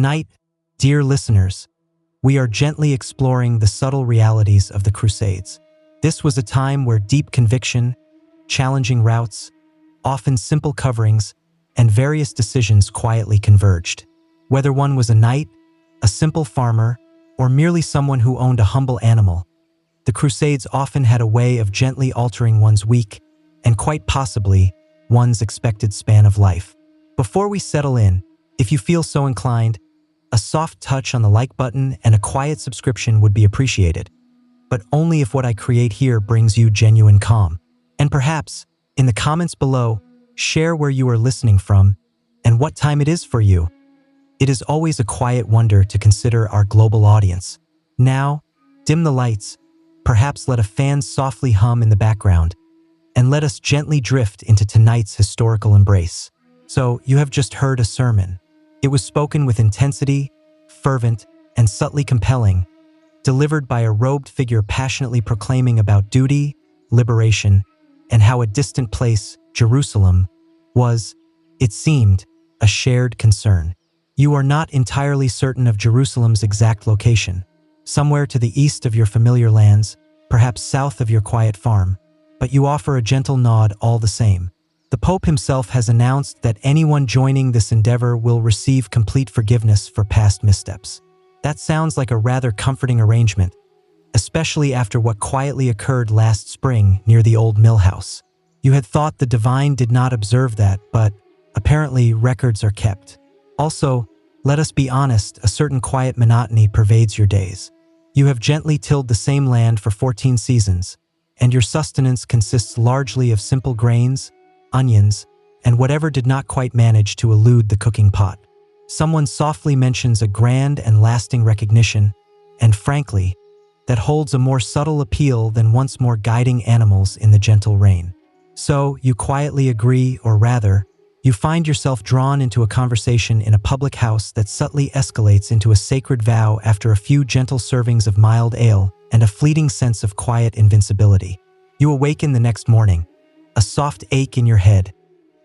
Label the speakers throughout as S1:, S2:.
S1: Tonight, dear listeners, we are gently exploring the subtle realities of the Crusades. This was a time where deep conviction, challenging routes, often simple coverings, and various decisions quietly converged. Whether one was a knight, a simple farmer, or merely someone who owned a humble animal, the Crusades often had a way of gently altering one's week and quite possibly one's expected span of life. Before we settle in, if you feel so inclined, a soft touch on the like button and a quiet subscription would be appreciated, but only if what I create here brings you genuine calm. And perhaps, in the comments below, share where you are listening from and what time it is for you. It is always a quiet wonder to consider our global audience. Now, dim the lights, perhaps let a fan softly hum in the background, and let us gently drift into tonight's historical embrace. So, you have just heard a sermon. It was spoken with intensity, fervent, and subtly compelling, delivered by a robed figure passionately proclaiming about duty, liberation, and how a distant place, Jerusalem, was, it seemed, a shared concern. You are not entirely certain of Jerusalem's exact location, somewhere to the east of your familiar lands, perhaps south of your quiet farm, but you offer a gentle nod all the same. The Pope himself has announced that anyone joining this endeavor will receive complete forgiveness for past missteps. That sounds like a rather comforting arrangement, especially after what quietly occurred last spring near the old mill house. You had thought the divine did not observe that, but apparently records are kept. Also, let us be honest, a certain quiet monotony pervades your days. You have gently tilled the same land for 14 seasons, and your sustenance consists largely of simple grains, onions, and whatever did not quite manage to elude the cooking pot. Someone softly mentions a grand and lasting recognition, and frankly, that holds a more subtle appeal than once more guiding animals in the gentle rain. So, you quietly agree, or rather, you find yourself drawn into a conversation in a public house that subtly escalates into a sacred vow after a few gentle servings of mild ale and a fleeting sense of quiet invincibility. You awaken the next morning, a soft ache in your head,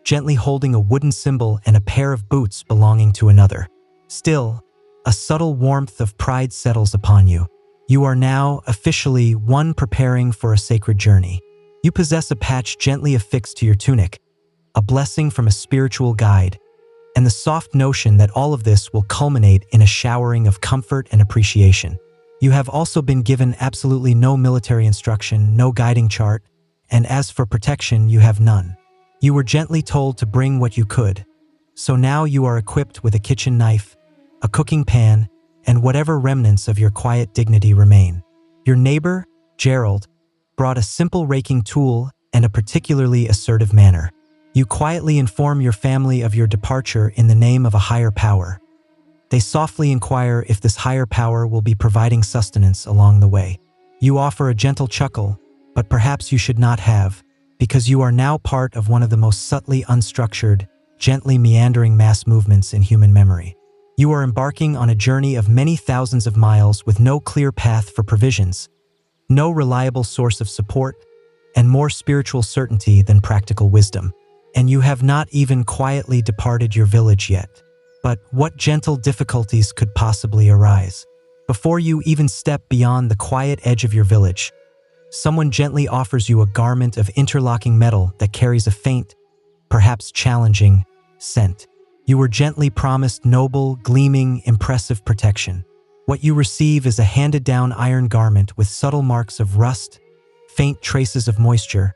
S1: gently holding a wooden symbol and a pair of boots belonging to another. Still, a subtle warmth of pride settles upon you. You are now officially one preparing for a sacred journey. You possess a patch gently affixed to your tunic, a blessing from a spiritual guide, and the soft notion that all of this will culminate in a showering of comfort and appreciation. You have also been given absolutely no military instruction, no guiding chart, and as for protection, you have none. You were gently told to bring what you could, so now you are equipped with a kitchen knife, a cooking pan, and whatever remnants of your quiet dignity remain. Your neighbor, Gerald, brought a simple raking tool and a particularly assertive manner. You quietly inform your family of your departure in the name of a higher power. They softly inquire if this higher power will be providing sustenance along the way. You offer a gentle chuckle, but perhaps you should not have, because you are now part of one of the most subtly unstructured, gently meandering mass movements in human memory. You are embarking on a journey of many thousands of miles with no clear path for provisions, no reliable source of support, and more spiritual certainty than practical wisdom. And you have not even quietly departed your village yet. But what gentle difficulties could possibly arise? Before you even step beyond the quiet edge of your village, someone gently offers you a garment of interlocking metal that carries a faint, perhaps challenging, scent. You were gently promised noble, gleaming, impressive protection. What you receive is a handed-down iron garment with subtle marks of rust, faint traces of moisture,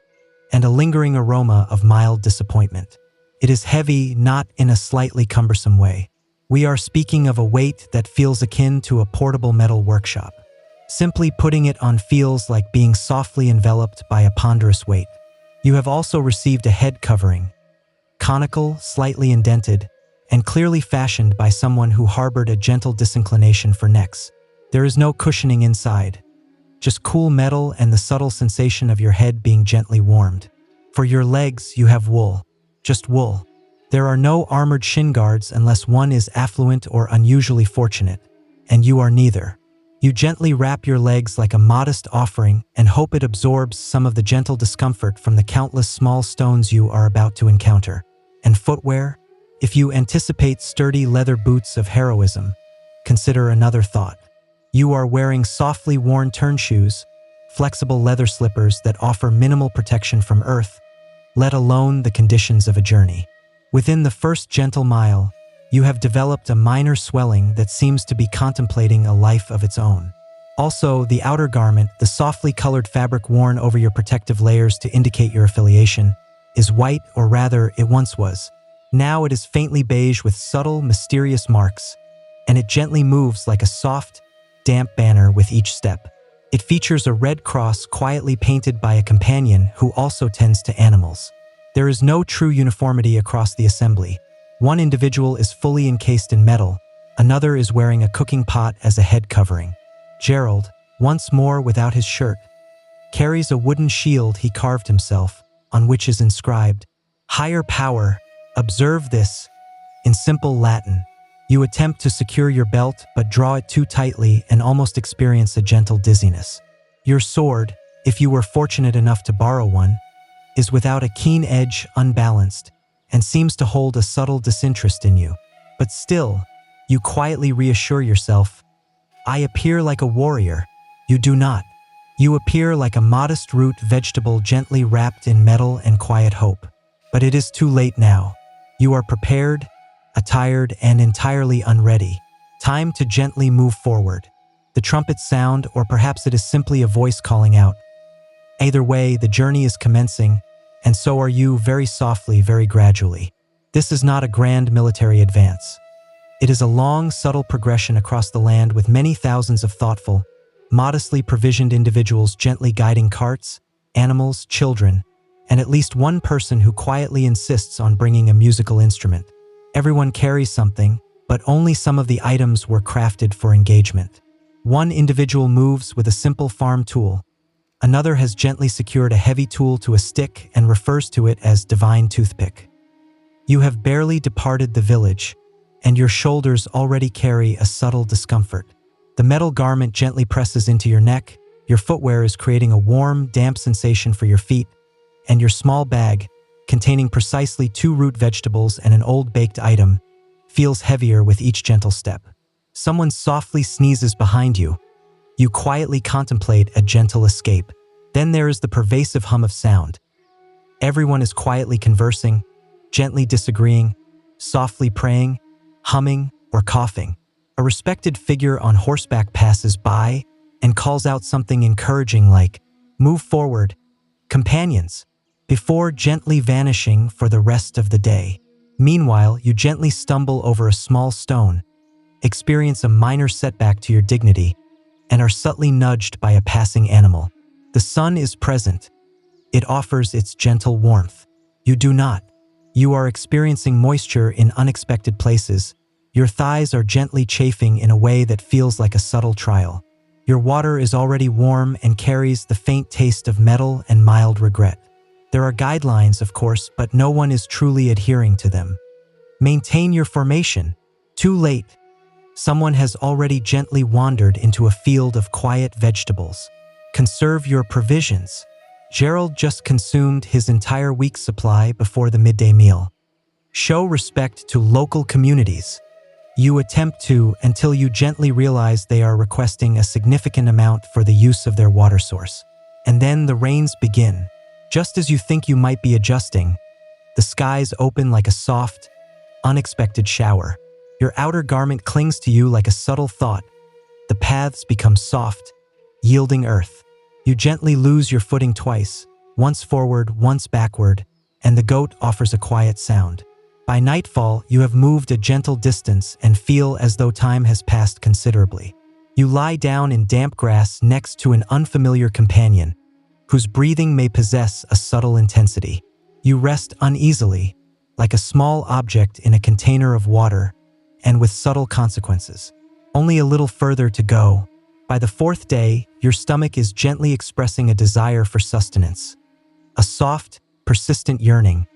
S1: and a lingering aroma of mild disappointment. It is heavy, not in a slightly cumbersome way. We are speaking of a weight that feels akin to a portable metal workshop. Simply putting it on feels like being softly enveloped by a ponderous weight. You have also received a head covering, conical, slightly indented, and clearly fashioned by someone who harbored a gentle disinclination for necks. There is no cushioning inside, just cool metal and the subtle sensation of your head being gently warmed. For your legs, you have wool, just wool. There are no armored shin guards unless one is affluent or unusually fortunate, and you are neither. You gently wrap your legs like a modest offering and hope it absorbs some of the gentle discomfort from the countless small stones you are about to encounter. And footwear? If you anticipate sturdy leather boots of heroism, consider another thought. You are wearing softly worn turn shoes, flexible leather slippers that offer minimal protection from earth, let alone the conditions of a journey. Within the first gentle mile, you have developed a minor swelling that seems to be contemplating a life of its own. Also, the outer garment, the softly colored fabric worn over your protective layers to indicate your affiliation, is white, or rather, it once was. Now it is faintly beige with subtle, mysterious marks, and it gently moves like a soft, damp banner with each step. It features a red cross quietly painted by a companion who also tends to animals. There is no true uniformity across the assembly. One individual is fully encased in metal, another is wearing a cooking pot as a head covering. Gerald, once more without his shirt, carries a wooden shield he carved himself, on which is inscribed, "Higher Power, observe this," in simple Latin. You attempt to secure your belt but draw it too tightly and almost experience a gentle dizziness. Your sword, if you were fortunate enough to borrow one, is without a keen edge, unbalanced, and seems to hold a subtle disinterest in you. But still, you quietly reassure yourself, "I appear like a warrior." You do not. You appear like a modest root vegetable gently wrapped in metal and quiet hope. But it is too late now. You are prepared, attired, and entirely unready. Time to gently move forward. The trumpets sound, or perhaps it is simply a voice calling out. Either way, the journey is commencing, and so are you, very softly, very gradually. This is not a grand military advance. It is a long, subtle progression across the land with many thousands of thoughtful, modestly provisioned individuals gently guiding carts, animals, children, and at least one person who quietly insists on bringing a musical instrument. Everyone carries something, but only some of the items were crafted for engagement. One individual moves with a simple farm tool. Another has gently secured a heavy tool to a stick and refers to it as divine toothpick. You have barely departed the village, and your shoulders already carry a subtle discomfort. The metal garment gently presses into your neck, your footwear is creating a warm, damp sensation for your feet, and your small bag, containing precisely 2 root vegetables and an old baked item, feels heavier with each gentle step. Someone softly sneezes behind you. You quietly contemplate a gentle escape. Then there is the pervasive hum of sound. Everyone is quietly conversing, gently disagreeing, softly praying, humming, or coughing. A respected figure on horseback passes by and calls out something encouraging like, "Move forward, companions," before gently vanishing for the rest of the day. Meanwhile, you gently stumble over a small stone, experience a minor setback to your dignity, and are subtly nudged by a passing animal. The sun is present. It offers its gentle warmth. You do not. You are experiencing moisture in unexpected places. Your thighs are gently chafing in a way that feels like a subtle trial. Your water is already warm and carries the faint taste of metal and mild regret. There are guidelines, of course, but no one is truly adhering to them. Maintain your formation. Too late. Someone has already gently wandered into a field of quiet vegetables. Conserve your provisions. Gerald just consumed his entire week's supply before the midday meal. Show respect to local communities. You attempt to until you gently realize they are requesting a significant amount for the use of their water source. And then the rains begin. Just as you think you might be adjusting, the skies open like a soft, unexpected shower. Your outer garment clings to you like a subtle thought. The paths become soft, yielding earth. You gently lose your footing twice, once forward, once backward, and the goat offers a quiet sound. By nightfall, you have moved a gentle distance and feel as though time has passed considerably. You lie down in damp grass next to an unfamiliar companion, whose breathing may possess a subtle intensity. You rest uneasily, like a small object in a container of water, and with subtle consequences. Only a little further to go. By the 4th day, your stomach is gently expressing a desire for sustenance. A soft, persistent yearning,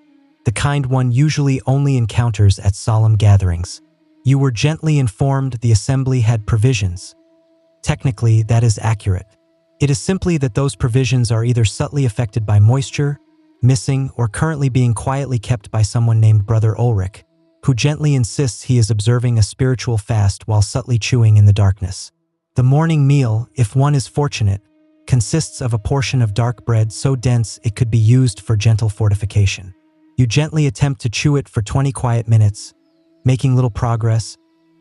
S1: the kind one usually only encounters at solemn gatherings. You were gently informed the assembly had provisions. Technically, that is accurate. It is simply that those provisions are either subtly affected by moisture, missing, or currently being quietly kept by someone named Brother Ulrich. who gently insists he is observing a spiritual fast while subtly chewing in the darkness. The morning meal, if one is fortunate, consists of a portion of dark bread so dense it could be used for gentle fortification. You gently attempt to chew it for 20 quiet minutes, making little progress,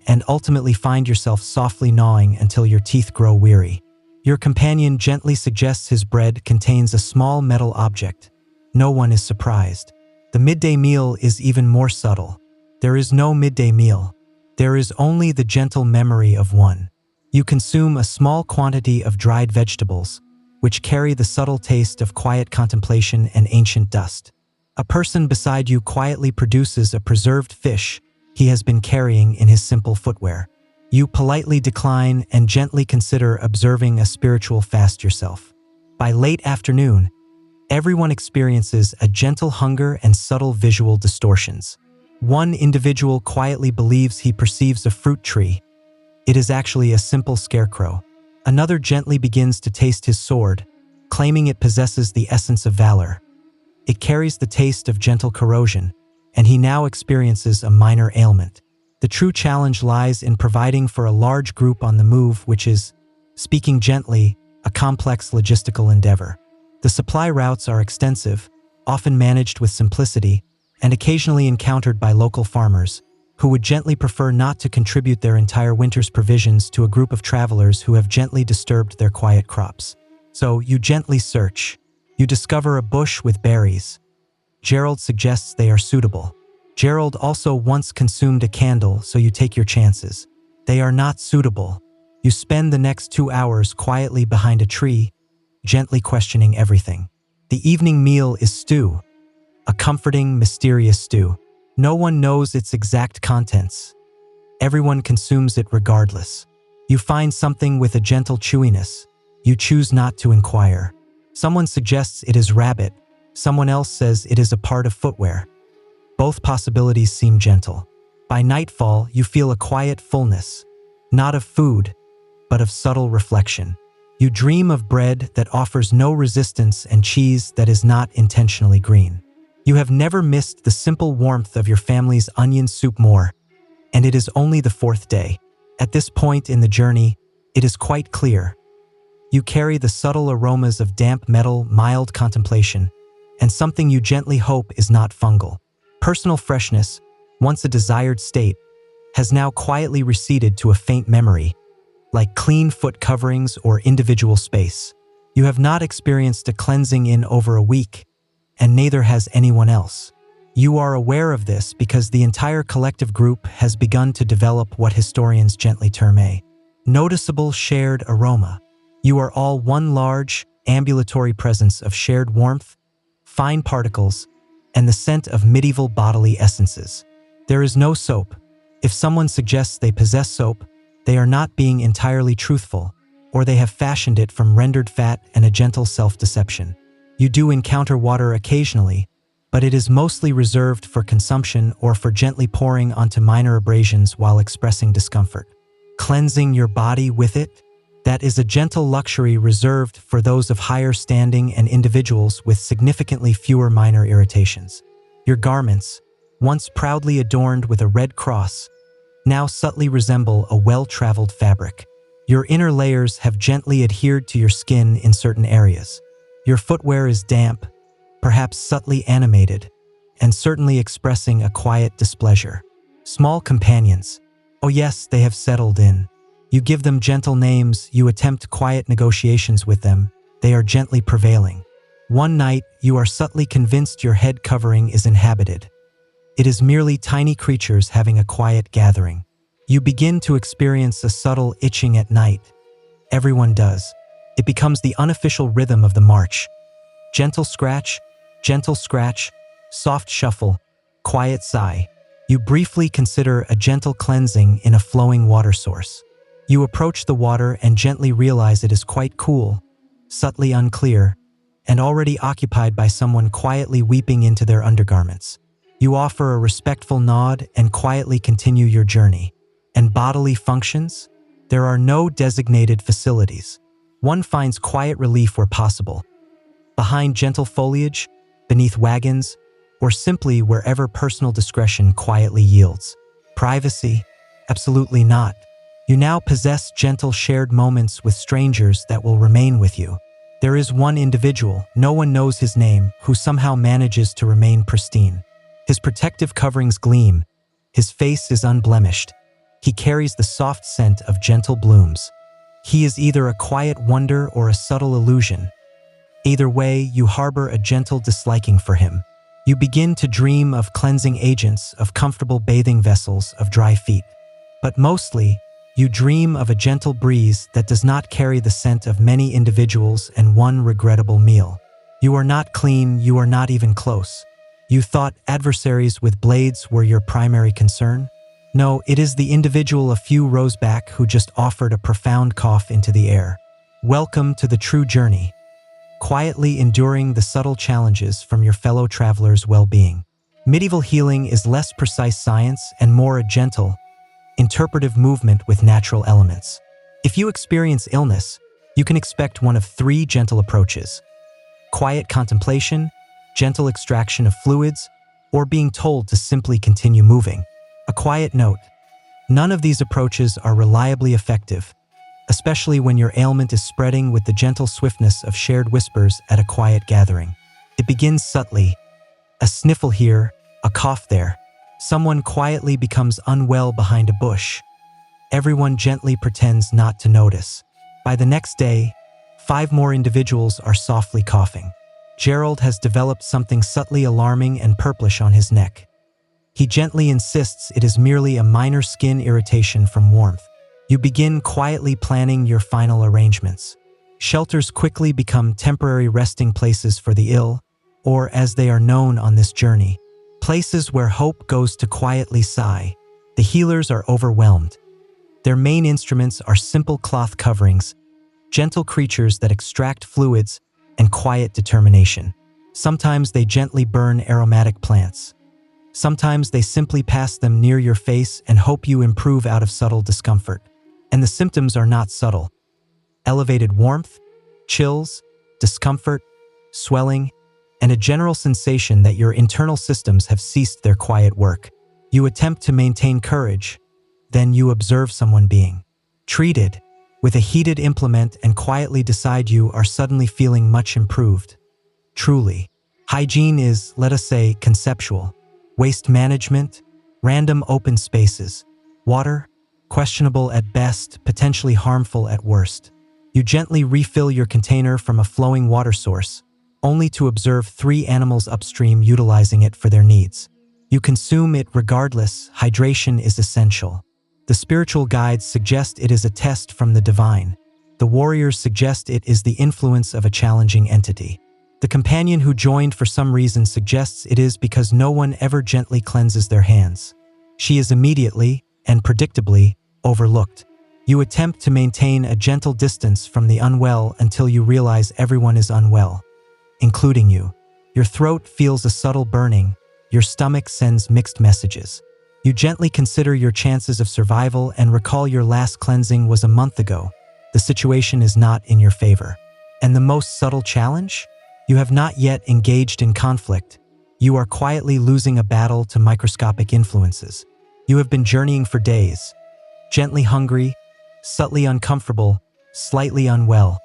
S1: and ultimately find yourself softly gnawing until your teeth grow weary. Your companion gently suggests his bread contains a small metal object. No one is surprised. The midday meal is even more subtle. There is no midday meal. There is only the gentle memory of one. You consume a small quantity of dried vegetables, which carry the subtle taste of quiet contemplation and ancient dust. A person beside you quietly produces a preserved fish he has been carrying in his simple footwear. You politely decline and gently consider observing a spiritual fast yourself. By late afternoon, everyone experiences a gentle hunger and subtle visual distortions. One individual quietly believes he perceives a fruit tree. It is actually a simple scarecrow. Another gently begins to taste his sword, claiming it possesses the essence of valor. It carries the taste of gentle corrosion, and he now experiences a minor ailment. The true challenge lies in providing for a large group on the move, which is, speaking gently, a complex logistical endeavor. The supply routes are extensive, often managed with simplicity, and occasionally encountered by local farmers, who would gently prefer not to contribute their entire winter's provisions to a group of travelers who have gently disturbed their quiet crops. So you gently search. You discover a bush with berries. Gerald suggests they are suitable. Gerald also once consumed a candle, so you take your chances. They are not suitable. You spend the next 2 hours quietly behind a tree, gently questioning everything. The evening meal is stew, a comforting, mysterious stew. No one knows its exact contents. Everyone consumes it regardless. You find something with a gentle chewiness. You choose not to inquire. Someone suggests it is rabbit. Someone else says it is a part of footwear. Both possibilities seem gentle. By nightfall, you feel a quiet fullness, not of food, but of subtle reflection. You dream of bread that offers no resistance and cheese that is not intentionally green. You have never missed the simple warmth of your family's onion soup more, and it is only the 4th day. At this point in the journey, it is quite clear. You carry the subtle aromas of damp metal, mild contemplation, and something you gently hope is not fungal. Personal freshness, once a desired state, has now quietly receded to a faint memory, like clean foot coverings or individual space. You have not experienced a cleansing in over a week, and neither has anyone else. You are aware of this because the entire collective group has begun to develop what historians gently term a noticeable shared aroma. You are all one large, ambulatory presence of shared warmth, fine particles, and the scent of medieval bodily essences. There is no soap. If someone suggests they possess soap, they are not being entirely truthful, or they have fashioned it from rendered fat and a gentle self-deception. You do encounter water occasionally, but it is mostly reserved for consumption or for gently pouring onto minor abrasions while expressing discomfort. Cleansing your body with it? That is a gentle luxury reserved for those of higher standing and individuals with significantly fewer minor irritations. Your garments, once proudly adorned with a red cross, now subtly resemble a well-traveled fabric. Your inner layers have gently adhered to your skin in certain areas. Your footwear is damp, perhaps subtly animated, and certainly expressing a quiet displeasure. Small companions. Oh yes, they have settled in. You give them gentle names, you attempt quiet negotiations with them, they are gently prevailing. One night, you are subtly convinced your head covering is inhabited. It is merely tiny creatures having a quiet gathering. You begin to experience a subtle itching at night. Everyone does. It becomes the unofficial rhythm of the march. Gentle scratch, soft shuffle, quiet sigh. You briefly consider a gentle cleansing in a flowing water source. You approach the water and gently realize it is quite cool, subtly unclear, and already occupied by someone quietly weeping into their undergarments. You offer a respectful nod and quietly continue your journey. And bodily functions? There are no designated facilities. One finds quiet relief where possible. Behind gentle foliage, beneath wagons, or simply wherever personal discretion quietly yields. Privacy? Absolutely not. You now possess gentle shared moments with strangers that will remain with you. There is one individual, no one knows his name, who somehow manages to remain pristine. His protective coverings gleam. His face is unblemished. He carries the soft scent of gentle blooms. He is either a quiet wonder or a subtle illusion. Either way, you harbor a gentle disliking for him. You begin to dream of cleansing agents, of comfortable bathing vessels, of dry feet. But mostly, you dream of a gentle breeze that does not carry the scent of many individuals and one regrettable meal. You are not clean, you are not even close. You thought adversaries with blades were your primary concern? No, it is the individual a few rows back who just offered a profound cough into the air. Welcome to the true journey. Quietly enduring the subtle challenges from your fellow travelers' well-being. Medieval healing is less precise science and more a gentle, interpretive movement with natural elements. If you experience illness, you can expect one of three gentle approaches: quiet contemplation, gentle extraction of fluids, or being told to simply continue moving. A quiet note: none of these approaches are reliably effective, especially when your ailment is spreading with the gentle swiftness of shared whispers at a quiet gathering. It begins subtly, a sniffle here, a cough there. Someone quietly becomes unwell behind a bush. Everyone gently pretends not to notice. By the next day, 5 more individuals are softly coughing. Gerald has developed something subtly alarming and purplish on his neck. He gently insists it is merely a minor skin irritation from warmth. You begin quietly planning your final arrangements. Shelters quickly become temporary resting places for the ill, or as they are known on this journey, places where hope goes to quietly sigh. The healers are overwhelmed. Their main instruments are simple cloth coverings, gentle creatures that extract fluids, and quiet determination. Sometimes they gently burn aromatic plants. Sometimes they simply pass them near your face and hope you improve out of subtle discomfort. And the symptoms are not subtle. Elevated warmth, chills, discomfort, swelling, and a general sensation that your internal systems have ceased their quiet work. You attempt to maintain courage, then you observe someone being treated with a heated implement and quietly decide you are suddenly feeling much improved. Truly, hygiene is, let us say, conceptual. Waste management, random open spaces, water, questionable at best, potentially harmful at worst. You gently refill your container from a flowing water source, only to observe 3 animals upstream utilizing it for their needs. You consume it regardless. Hydration is essential. The spiritual guides suggest it is a test from the divine. The warriors suggest it is the influence of a challenging entity. The companion who joined for some reason suggests it is because no one ever gently cleanses their hands. She is immediately, and predictably, overlooked. You attempt to maintain a gentle distance from the unwell until you realize everyone is unwell, including you. Your throat feels a subtle burning. Your stomach sends mixed messages. You gently consider your chances of survival and recall your last cleansing was a month ago. The situation is not in your favor. And the most subtle challenge? You have not yet engaged in conflict. You are quietly losing a battle to microscopic influences. You have been journeying for days, gently hungry, subtly uncomfortable, slightly unwell.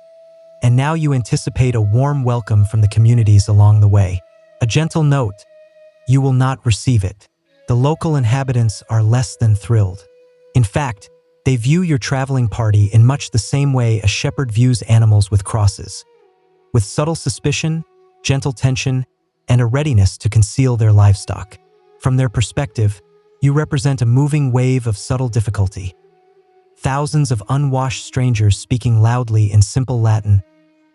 S1: And now you anticipate a warm welcome from the communities along the way. A gentle note: you will not receive it. The local inhabitants are less than thrilled. In fact, they view your traveling party in much the same way a shepherd views animals with crosses, with subtle suspicion, gentle tension, and a readiness to conceal their livestock. From their perspective, you represent a moving wave of subtle difficulty. Thousands of unwashed strangers speaking loudly in simple Latin,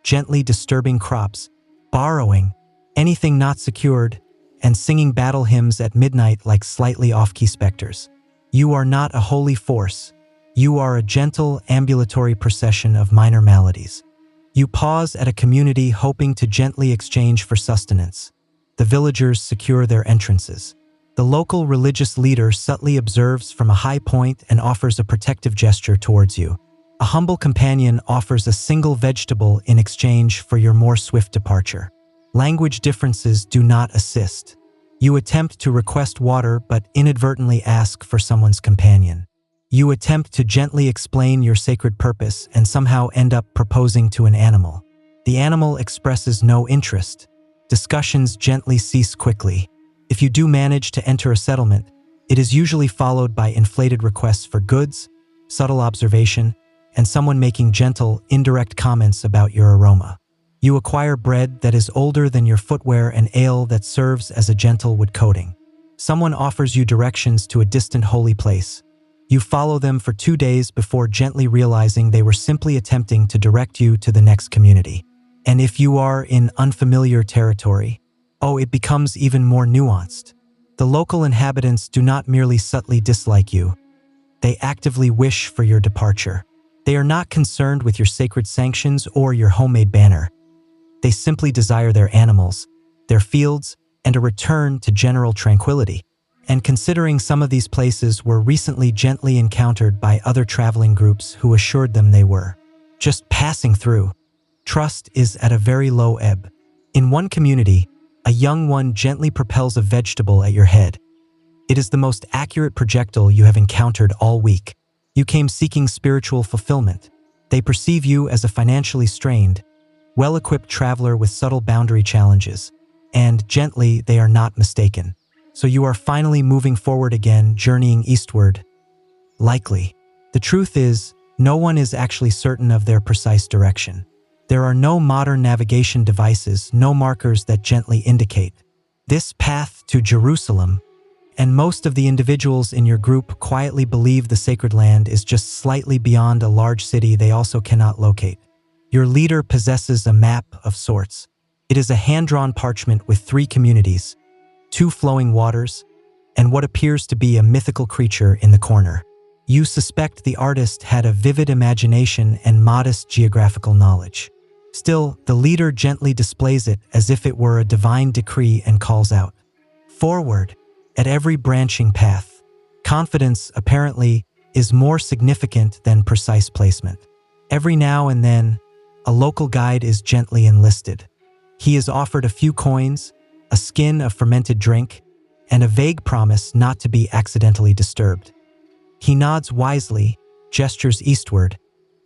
S1: gently disturbing crops, borrowing anything not secured, and singing battle hymns at midnight like slightly off-key specters. You are not a holy force. You are a gentle, ambulatory procession of minor maladies. You pause at a community hoping to gently exchange for sustenance. The villagers secure their entrances. The local religious leader subtly observes from a high point and offers a protective gesture towards you. A humble companion offers a single vegetable in exchange for your more swift departure. Language differences do not assist. You attempt to request water but inadvertently ask for someone's companion. You attempt to gently explain your sacred purpose and somehow end up proposing to an animal. The animal expresses no interest. Discussions gently cease quickly. If you do manage to enter a settlement, it is usually followed by inflated requests for goods, subtle observation, and someone making gentle, indirect comments about your aroma. You acquire bread that is older than your footwear and ale that serves as a gentle wood coating. Someone offers you directions to a distant holy place. You follow them for 2 days before gently realizing they were simply attempting to direct you to the next community. And if you are in unfamiliar territory, it becomes even more nuanced. The local inhabitants do not merely subtly dislike you. They actively wish for your departure. They are not concerned with your sacred sanctions or your homemade banner. They simply desire their animals, their fields, and a return to general tranquility. And considering some of these places were recently gently encountered by other traveling groups who assured them they were just passing through, trust is at a very low ebb. In one community, a young one gently propels a vegetable at your head. It is the most accurate projectile you have encountered all week. You came seeking spiritual fulfillment. They perceive you as a financially strained, well-equipped traveler with subtle boundary challenges, and gently they are not mistaken. So you are finally moving forward again, journeying eastward. Likely. The truth is, no one is actually certain of their precise direction. There are no modern navigation devices, no markers that gently indicate this path to Jerusalem, and most of the individuals in your group quietly believe the sacred land is just slightly beyond a large city they also cannot locate. Your leader possesses a map of sorts. It is a hand-drawn parchment with 3 communities, 2 flowing waters, and what appears to be a mythical creature in the corner. You suspect the artist had a vivid imagination and modest geographical knowledge. Still, the leader gently displays it as if it were a divine decree and calls out, "Forward!" at every branching path. Confidence, apparently, is more significant than precise placement. Every now and then, a local guide is gently enlisted. He is offered a few coins, a skin of fermented drink, and a vague promise not to be accidentally disturbed. He nods wisely, gestures eastward,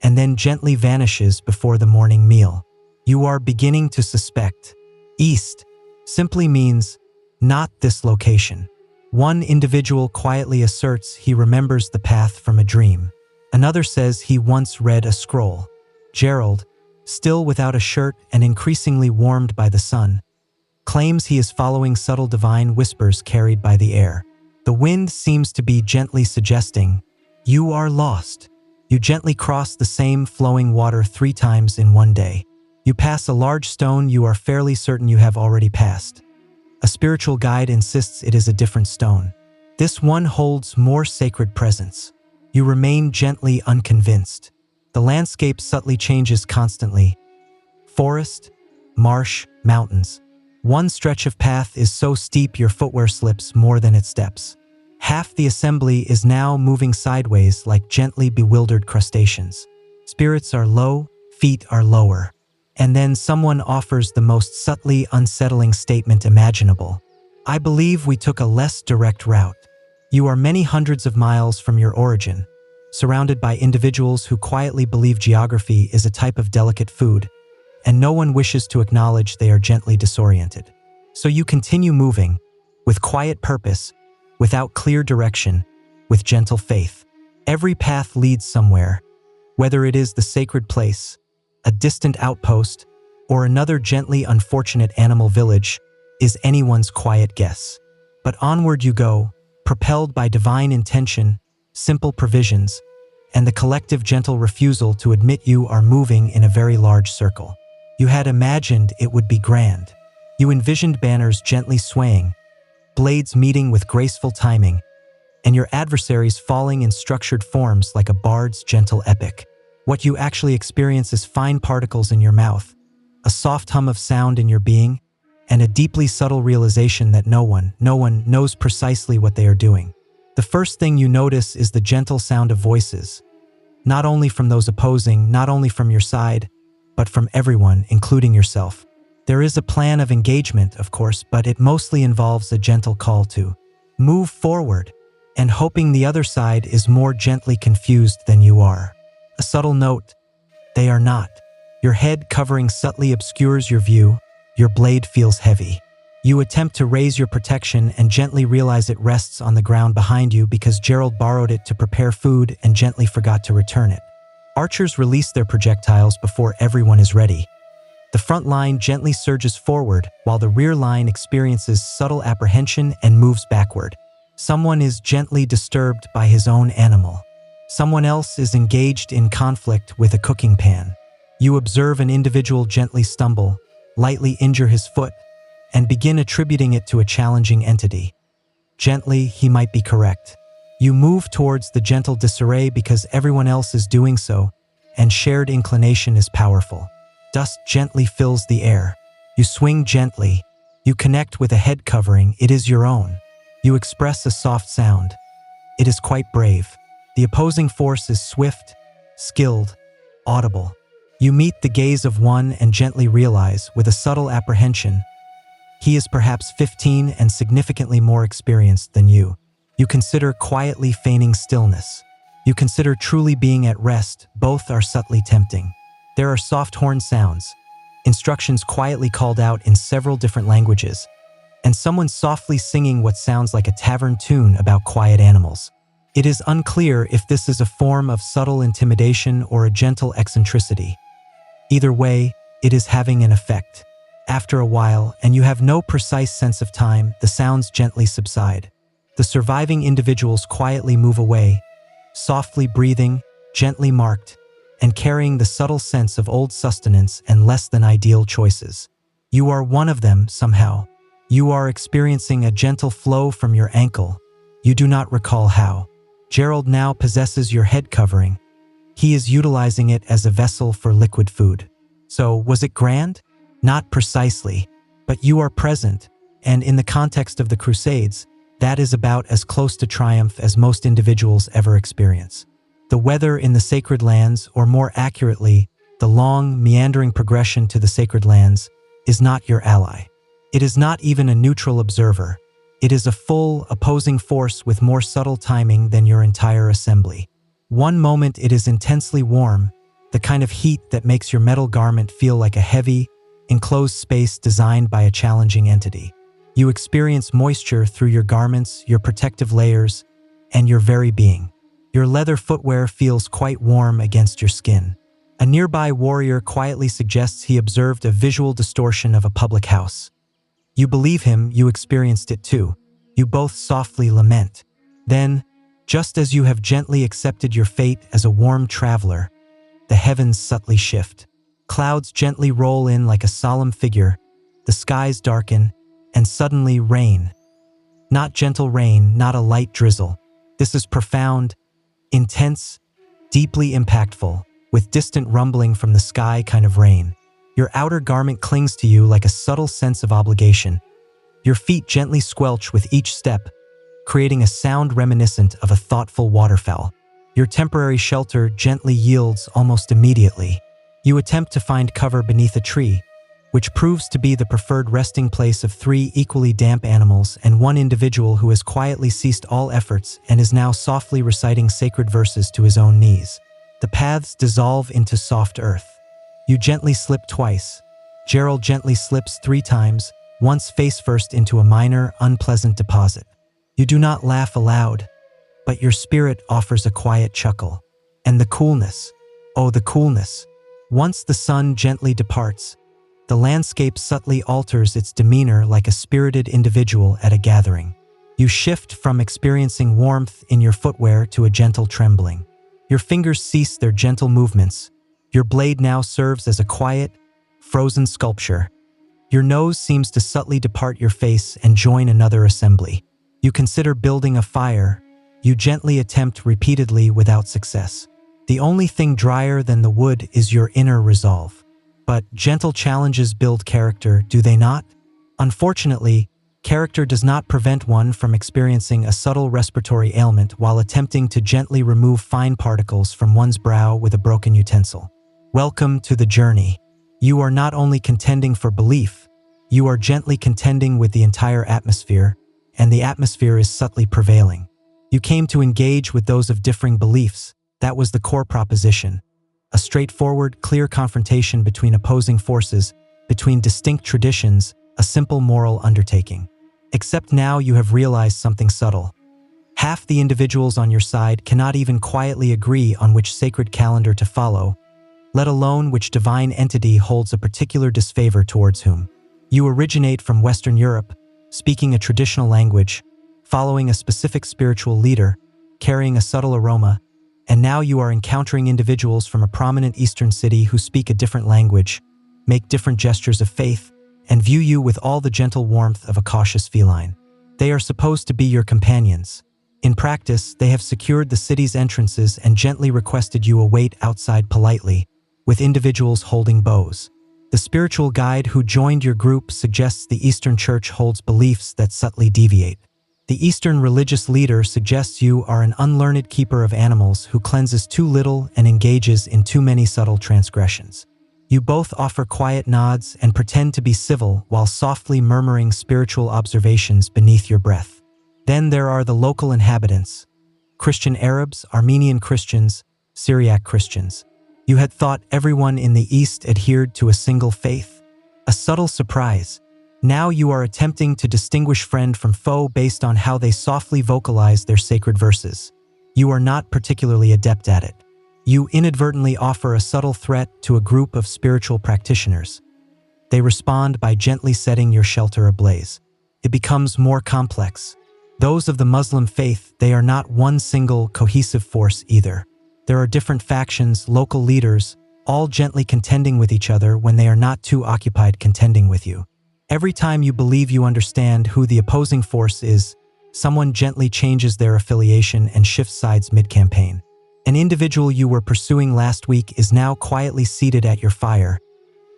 S1: and then gently vanishes before the morning meal. You are beginning to suspect. East simply means not this location. One individual quietly asserts he remembers the path from a dream. Another says he once read a scroll. Gerald, still without a shirt and increasingly warmed by the sun, claims he is following subtle divine whispers carried by the air. The wind seems to be gently suggesting, "You are lost." You gently cross the same flowing water 3 times in one day. You pass a large stone you are fairly certain you have already passed. A spiritual guide insists it is a different stone. This one holds more sacred presence. You remain gently unconvinced. The landscape subtly changes constantly. Forest, marsh, mountains. One stretch of path is so steep your footwear slips more than it steps. Half the assembly is now moving sideways like gently bewildered crustaceans. Spirits are low, feet are lower. And then someone offers the most subtly unsettling statement imaginable. "I believe we took a less direct route." You are many hundreds of miles from your origin, surrounded by individuals who quietly believe geography is a type of delicate food, and no one wishes to acknowledge they are gently disoriented. So you continue moving, with quiet purpose, without clear direction, with gentle faith. Every path leads somewhere, whether it is the sacred place, a distant outpost, or another gently unfortunate animal village, is anyone's quiet guess. But onward you go, propelled by divine intention, simple provisions, and the collective gentle refusal to admit you are moving in a very large circle. You had imagined it would be grand. You envisioned banners gently swaying, blades meeting with graceful timing, and your adversaries falling in structured forms like a bard's gentle epic. What you actually experience is fine particles in your mouth, a soft hum of sound in your being, and a deeply subtle realization that no one knows precisely what they are doing. The first thing you notice is the gentle sound of voices, not only from those opposing, not only from your side, but from everyone, including yourself. There is a plan of engagement, of course, but it mostly involves a gentle call to move forward and hoping the other side is more gently confused than you are. A subtle note: they are not. Your head covering subtly obscures your view. Your blade feels heavy. You attempt to raise your protection and gently realize it rests on the ground behind you because Gerald borrowed it to prepare food and gently forgot to return it. Archers release their projectiles before everyone is ready. The front line gently surges forward while the rear line experiences subtle apprehension and moves backward. Someone is gently disturbed by his own animal. Someone else is engaged in conflict with a cooking pan. You observe an individual gently stumble, lightly injure his foot, and begin attributing it to a challenging entity. Gently, he might be correct. You move towards the gentle disarray because everyone else is doing so, and shared inclination is powerful. Dust gently fills the air. You swing gently. You connect with a head covering. It is your own. You express a soft sound. It is quite brave. The opposing force is swift, skilled, audible. You meet the gaze of one and gently realize, with a subtle apprehension, he is perhaps 15 and significantly more experienced than you. You consider quietly feigning stillness. You consider truly being at rest. Both are subtly tempting. There are soft horn sounds, instructions quietly called out in several different languages, and someone softly singing what sounds like a tavern tune about quiet animals. It is unclear if this is a form of subtle intimidation or a gentle eccentricity. Either way, it is having an effect. After a while, and you have no precise sense of time, the sounds gently subside. The surviving individuals quietly move away, softly breathing, gently marked, and carrying the subtle sense of old sustenance and less than ideal choices. You are one of them somehow. You are experiencing a gentle flow from your ankle. You do not recall how. Gerald now possesses your head covering. He is utilizing it as a vessel for liquid food. So, was it grand? Not precisely, but you are present, and in the context of the Crusades, that is about as close to triumph as most individuals ever experience. The weather in the sacred lands, or more accurately, the long, meandering progression to the sacred lands, is not your ally. It is not even a neutral observer. It is a full, opposing force with more subtle timing than your entire assembly. One moment it is intensely warm, the kind of heat that makes your metal garment feel like a heavy, enclosed space designed by a challenging entity. You experience moisture through your garments, your protective layers, and your very being. Your leather footwear feels quite warm against your skin. A nearby warrior quietly suggests he observed a visual distortion of a public house. You believe him, you experienced it too. You both softly lament. Then, just as you have gently accepted your fate as a warm traveler, the heavens subtly shift. Clouds gently roll in like a solemn figure, the skies darken, and suddenly rain. Not gentle rain, not a light drizzle. This is profound, intense, deeply impactful, with distant rumbling from the sky kind of rain. Your outer garment clings to you like a subtle sense of obligation. Your feet gently squelch with each step, creating a sound reminiscent of a thoughtful waterfowl. Your temporary shelter gently yields almost immediately. You attempt to find cover beneath a tree, which proves to be the preferred resting place of 3 equally damp animals and one individual who has quietly ceased all efforts and is now softly reciting sacred verses to his own knees. The paths dissolve into soft earth. You gently slip twice. Gerald gently slips 3 times, once face first into a minor, unpleasant deposit. You do not laugh aloud, but your spirit offers a quiet chuckle. And the coolness, oh the coolness. Once the sun gently departs, the landscape subtly alters its demeanor like a spirited individual at a gathering. You shift from experiencing warmth in your footwear to a gentle trembling. Your fingers cease their gentle movements. Your blade now serves as a quiet, frozen sculpture. Your nose seems to subtly depart your face and join another assembly. You consider building a fire. You gently attempt repeatedly without success. The only thing drier than the wood is your inner resolve. But gentle challenges build character, do they not? Unfortunately, character does not prevent one from experiencing a subtle respiratory ailment while attempting to gently remove fine particles from one's brow with a broken utensil. Welcome to the journey. You are not only contending for belief, you are gently contending with the entire atmosphere, and the atmosphere is subtly prevailing. You came to engage with those of differing beliefs. That was the core proposition. A straightforward, clear confrontation between opposing forces, between distinct traditions, a simple moral undertaking. Except now you have realized something subtle. Half the individuals on your side cannot even quietly agree on which sacred calendar to follow, let alone which divine entity holds a particular disfavor towards whom. You originate from Western Europe, speaking a traditional language, following a specific spiritual leader, carrying a subtle aroma, and now you are encountering individuals from a prominent Eastern city who speak a different language, make different gestures of faith, and view you with all the gentle warmth of a cautious feline. They are supposed to be your companions. In practice, they have secured the city's entrances and gently requested you await outside politely, with individuals holding bows. The spiritual guide who joined your group suggests the Eastern Church holds beliefs that subtly deviate. The Eastern religious leader suggests you are an unlearned keeper of animals who cleanses too little and engages in too many subtle transgressions. You both offer quiet nods and pretend to be civil while softly murmuring spiritual observations beneath your breath. Then there are the local inhabitants: Christian Arabs, Armenian Christians, Syriac Christians. You had thought everyone in the East adhered to a single faith. A subtle surprise. Now you are attempting to distinguish friend from foe based on how they softly vocalize their sacred verses. You are not particularly adept at it. You inadvertently offer a subtle threat to a group of spiritual practitioners. They respond by gently setting your shelter ablaze. It becomes more complex. Those of the Muslim faith, they are not one single cohesive force either. There are different factions, local leaders, all gently contending with each other when they are not too occupied contending with you. Every time you believe you understand who the opposing force is, someone gently changes their affiliation and shifts sides mid-campaign. An individual you were pursuing last week is now quietly seated at your fire,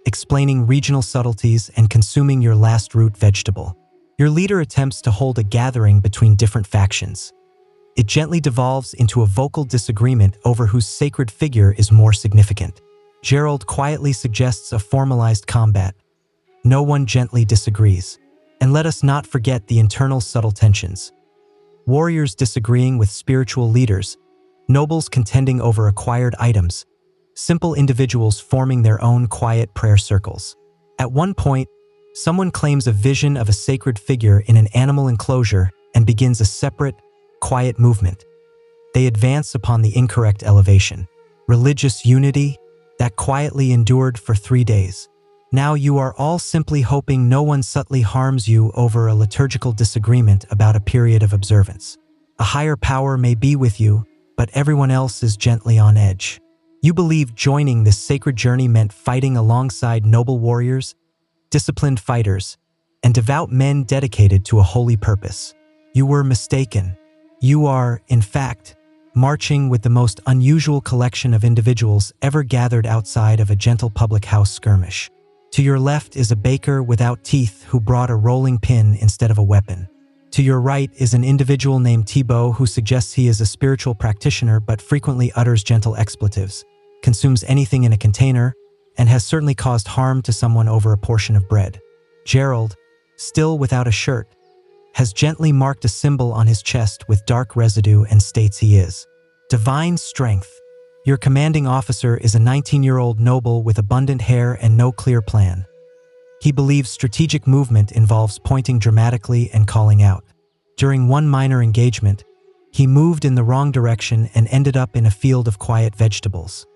S1: explaining regional subtleties and consuming your last root vegetable. Your leader attempts to hold a gathering between different factions. It gently devolves into a vocal disagreement over whose sacred figure is more significant. Gerald quietly suggests a formalized combat. No one gently disagrees. And let us not forget the internal subtle tensions. Warriors disagreeing with spiritual leaders, nobles contending over acquired items, simple individuals forming their own quiet prayer circles. At one point, someone claims a vision of a sacred figure in an animal enclosure and begins a separate, quiet movement. They advance upon the incorrect elevation. Religious unity that quietly endured for 3 days. Now you are all simply hoping no one subtly harms you over a liturgical disagreement about a period of observance. A higher power may be with you, but everyone else is gently on edge. You believe joining this sacred journey meant fighting alongside noble warriors, disciplined fighters, and devout men dedicated to a holy purpose. You were mistaken. You are, in fact, marching with the most unusual collection of individuals ever gathered outside of a gentle public house skirmish. To your left is a baker without teeth who brought a rolling pin instead of a weapon. To your right is an individual named Thibaut who suggests he is a spiritual practitioner but frequently utters gentle expletives, consumes anything in a container, and has certainly caused harm to someone over a portion of bread. Gerald, still without a shirt, has gently marked a symbol on his chest with dark residue and states he is Divine Strength. Your commanding officer is a 19-year-old noble with abundant hair and no clear plan. He believes strategic movement involves pointing dramatically and calling out. During one minor engagement, he moved in the wrong direction and ended up in a field of quiet vegetables.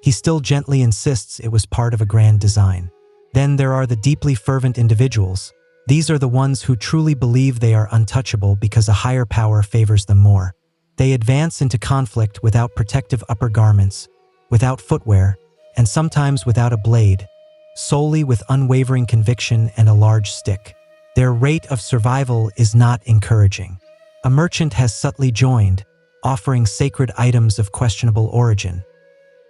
S1: He still gently insists it was part of a grand design. Then there are the deeply fervent individuals. These are the ones who truly believe they are untouchable because a higher power favors them more. They advance into conflict without protective upper garments, without footwear, and sometimes without a blade, solely with unwavering conviction and a large stick. Their rate of survival is not encouraging. A merchant has subtly joined, offering sacred items of questionable origin.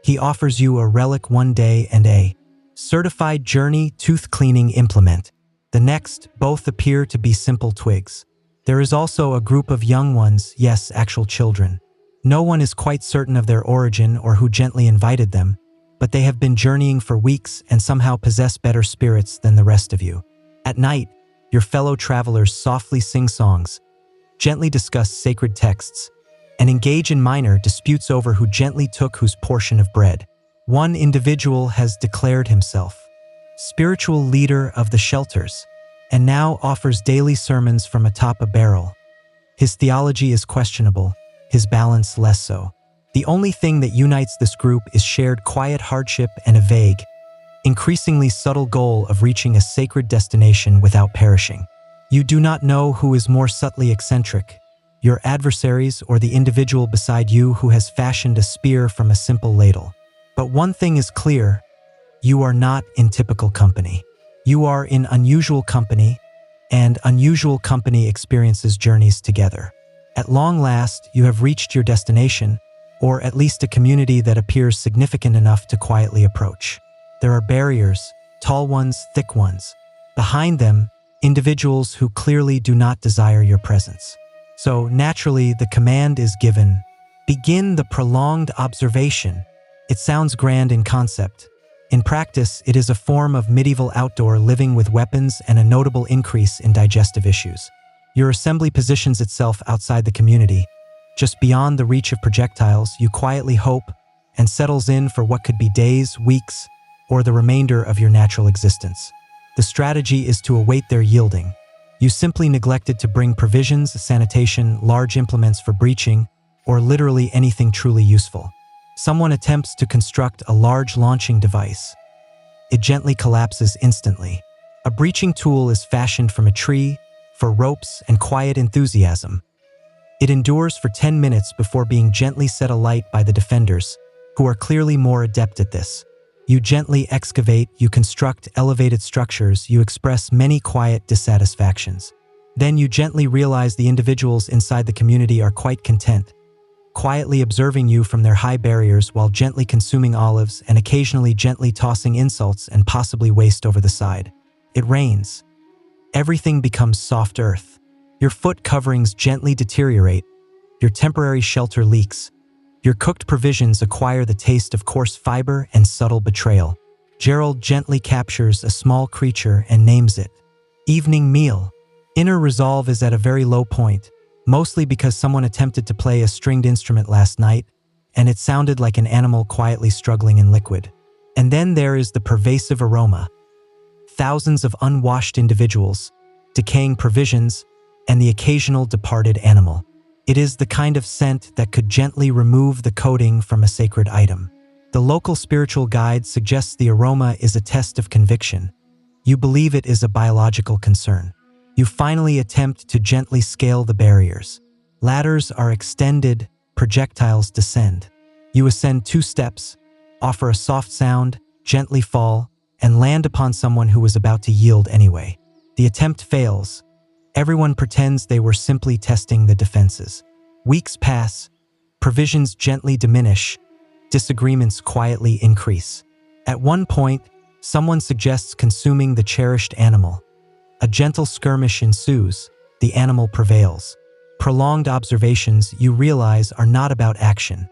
S1: He offers you a relic one day and a certified journey tooth-cleaning implement. The next, both appear to be simple twigs. There is also a group of young ones, yes, actual children. No one is quite certain of their origin or who gently invited them, but they have been journeying for weeks and somehow possess better spirits than the rest of you. At night, your fellow travelers softly sing songs, gently discuss sacred texts, and engage in minor disputes over who gently took whose portion of bread. One individual has declared himself spiritual leader of the shelters, and now offers daily sermons from atop a barrel. His theology is questionable, his balance less so. The only thing that unites this group is shared quiet hardship and a vague, increasingly subtle goal of reaching a sacred destination without perishing. You do not know who is more subtly eccentric, your adversaries or the individual beside you who has fashioned a spear from a simple ladle. But one thing is clear, you are not in typical company. You are in unusual company, and unusual company experiences journeys together. At long last, you have reached your destination, or at least a community that appears significant enough to quietly approach. There are barriers, tall ones, thick ones. Behind them, individuals who clearly do not desire your presence. So naturally, the command is given. Begin the prolonged observation. It sounds grand in concept. In practice, it is a form of medieval outdoor living with weapons and a notable increase in digestive issues. Your assembly positions itself outside the community. Just beyond the reach of projectiles, you quietly hope and settles in for what could be days, weeks, or the remainder of your natural existence. The strategy is to await their yielding. You simply neglected to bring provisions, sanitation, large implements for breaching, or literally anything truly useful. Someone attempts to construct a large launching device. It gently collapses instantly. A breaching tool is fashioned from a tree, for ropes and quiet enthusiasm. It endures for 10 minutes before being gently set alight by the defenders, who are clearly more adept at this. You gently excavate, you construct elevated structures, you express many quiet dissatisfactions. Then you gently realize the individuals inside the community are quite content, quietly observing you from their high barriers while gently consuming olives and occasionally gently tossing insults and possibly waste over the side. It rains. Everything becomes soft earth. Your foot coverings gently deteriorate. Your temporary shelter leaks. Your cooked provisions acquire the taste of coarse fiber and subtle betrayal. Gerald gently captures a small creature and names it. Evening meal. Inner resolve is at a very low point, mostly because someone attempted to play a stringed instrument last night, and it sounded like an animal quietly struggling in liquid. And then there is the pervasive aroma. Thousands of unwashed individuals, decaying provisions, and the occasional departed animal. It is the kind of scent that could gently remove the coating from a sacred item. The local spiritual guide suggests the aroma is a test of conviction. You believe it is a biological concern. You finally attempt to gently scale the barriers. Ladders are extended, projectiles descend. You ascend 2 steps, offer a soft sound, gently fall, and land upon someone who was about to yield anyway. The attempt fails. Everyone pretends they were simply testing the defenses. Weeks pass, provisions gently diminish, disagreements quietly increase. At one point, someone suggests consuming the cherished animal. A gentle skirmish ensues, the animal prevails. Prolonged observations, you realize, are not about action.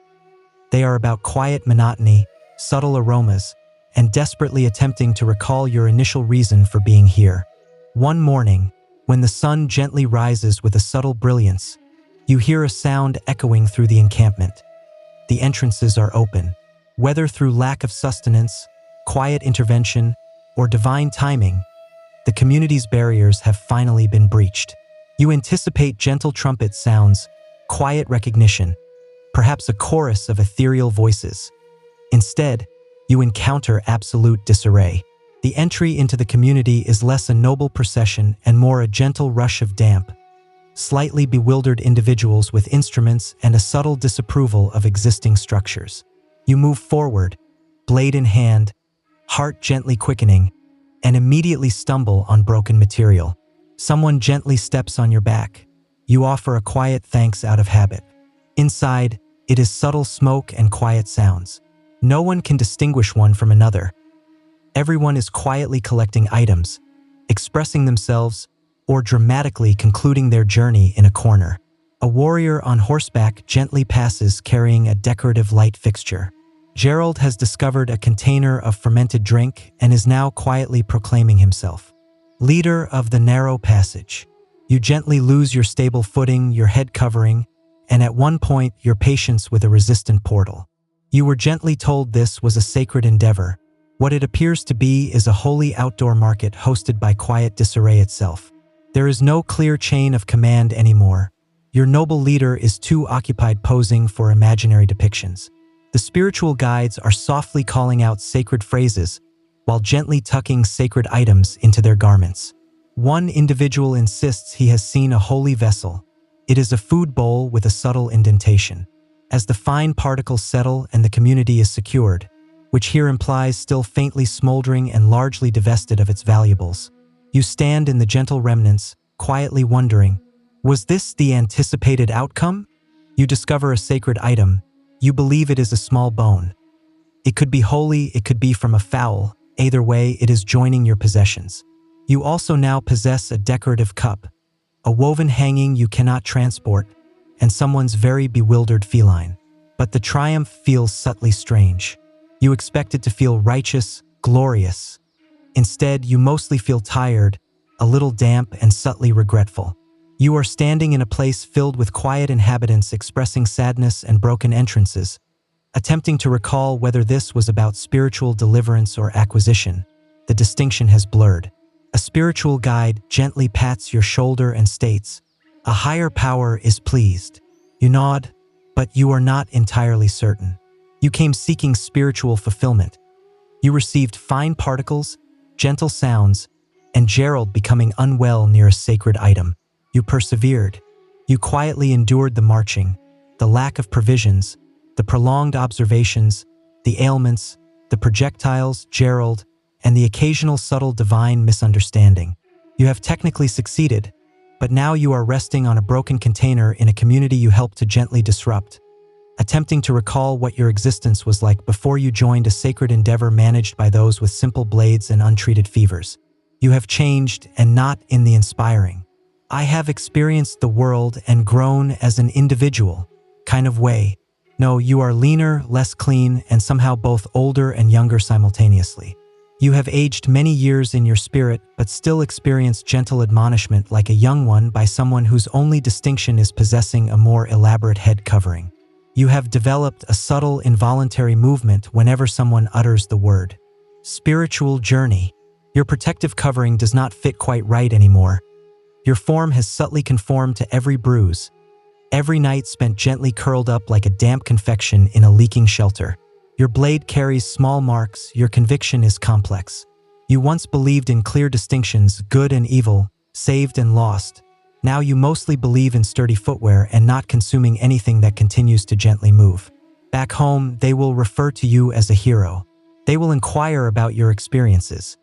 S1: They are about quiet monotony, subtle aromas, and desperately attempting to recall your initial reason for being here. One morning, when the sun gently rises with a subtle brilliance, you hear a sound echoing through the encampment. The entrances are open. Whether through lack of sustenance, quiet intervention, or divine timing, the community's barriers have finally been breached. You anticipate gentle trumpet sounds, quiet recognition, perhaps a chorus of ethereal voices. Instead, you encounter absolute disarray. The entry into the community is less a noble procession and more a gentle rush of damp, slightly bewildered individuals with instruments and a subtle disapproval of existing structures. You move forward, blade in hand, heart gently quickening, and immediately stumble on broken material. Someone gently steps on your back. You offer a quiet thanks out of habit. Inside, it is subtle smoke and quiet sounds. No one can distinguish one from another. Everyone is quietly collecting items, expressing themselves, or dramatically concluding their journey in a corner. A warrior on horseback gently passes carrying a decorative light fixture. Gerald has discovered a container of fermented drink and is now quietly proclaiming himself leader of the narrow passage. You gently lose your stable footing, your head covering, and at one point your patience with a resistant portal. You were gently told this was a sacred endeavor. What it appears to be is a holy outdoor market hosted by quiet disarray itself. There is no clear chain of command anymore. Your noble leader is too occupied posing for imaginary depictions. The spiritual guides are softly calling out sacred phrases while gently tucking sacred items into their garments. One individual insists he has seen a holy vessel. It is a food bowl with a subtle indentation. As the fine particles settle and the community is secured, which here implies still faintly smoldering and largely divested of its valuables, you stand in the gentle remnants, quietly wondering, was this the anticipated outcome? You discover a sacred item. You believe it is a small bone. It could be holy, it could be from a fowl. Either way, it is joining your possessions. You also now possess a decorative cup, a woven hanging you cannot transport, and someone's very bewildered feline. But the triumph feels subtly strange. You expect it to feel righteous, glorious. Instead, you mostly feel tired, a little damp and subtly regretful. You are standing in a place filled with quiet inhabitants expressing sadness and broken entrances, attempting to recall whether this was about spiritual deliverance or acquisition. The distinction has blurred. A spiritual guide gently pats your shoulder and states, "A higher power is pleased." You nod, but you are not entirely certain. You came seeking spiritual fulfillment. You received fine particles, gentle sounds, and Gerald becoming unwell near a sacred item. You persevered. You quietly endured the marching, the lack of provisions, the prolonged observations, the ailments, the projectiles, Gerald, and the occasional subtle divine misunderstanding. You have technically succeeded, but now you are resting on a broken container in a community you helped to gently disrupt, attempting to recall what your existence was like before you joined a sacred endeavor managed by those with simple blades and untreated fevers. You have changed, and not in the inspiring, "I have experienced the world and grown as an individual" kind of way. No, you are leaner, less clean, and somehow both older and younger simultaneously. You have aged many years in your spirit, but still experience gentle admonishment like a young one by someone whose only distinction is possessing a more elaborate head covering. You have developed a subtle, involuntary movement whenever someone utters the word spiritual journey. Your protective covering does not fit quite right anymore. Your form has subtly conformed to every bruise, every night spent gently curled up like a damp confection in a leaking shelter. Your blade carries small marks, your conviction is complex. You once believed in clear distinctions, good and evil, saved and lost. Now you mostly believe in sturdy footwear and not consuming anything that continues to gently move. Back home, they will refer to you as a hero. They will inquire about your experiences.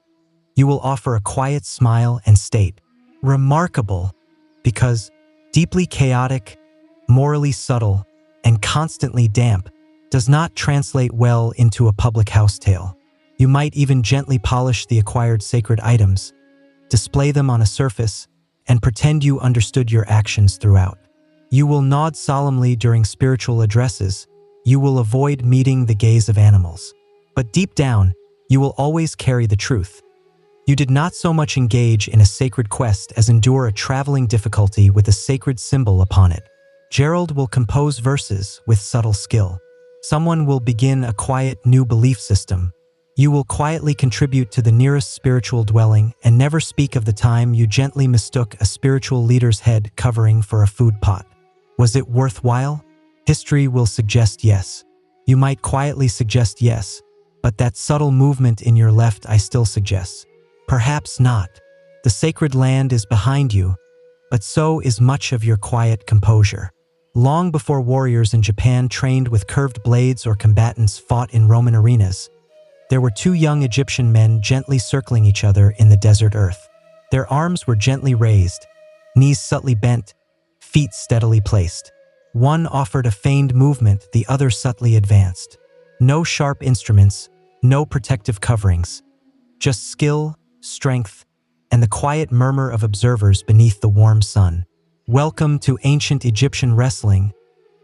S1: You will offer a quiet smile and state, "Remarkable," because deeply chaotic, morally subtle, and constantly damp does not translate well into a public house tale. You might even gently polish the acquired sacred items, display them on a surface, and pretend you understood your actions throughout. You will nod solemnly during spiritual addresses. You will avoid meeting the gaze of animals. But deep down, you will always carry the truth. You did not so much engage in a sacred quest as endure a traveling difficulty with a sacred symbol upon it. Gerald will compose verses with subtle skill. Someone will begin a quiet new belief system. You will quietly contribute to the nearest spiritual dwelling and never speak of the time you gently mistook a spiritual leader's head covering for a food pot. Was it worthwhile? History will suggest yes. You might quietly suggest yes, but that subtle movement in your left eye still suggests perhaps not. The sacred land is behind you, but so is much of your quiet composure. Long before warriors in Japan trained with curved blades or combatants fought in Roman arenas, there were two young Egyptian men gently circling each other in the desert earth. Their arms were gently raised, knees subtly bent, feet steadily placed. One offered a feigned movement, the other subtly advanced. No sharp instruments, no protective coverings, just skill, strength, and the quiet murmur of observers beneath the warm sun. Welcome to ancient Egyptian wrestling.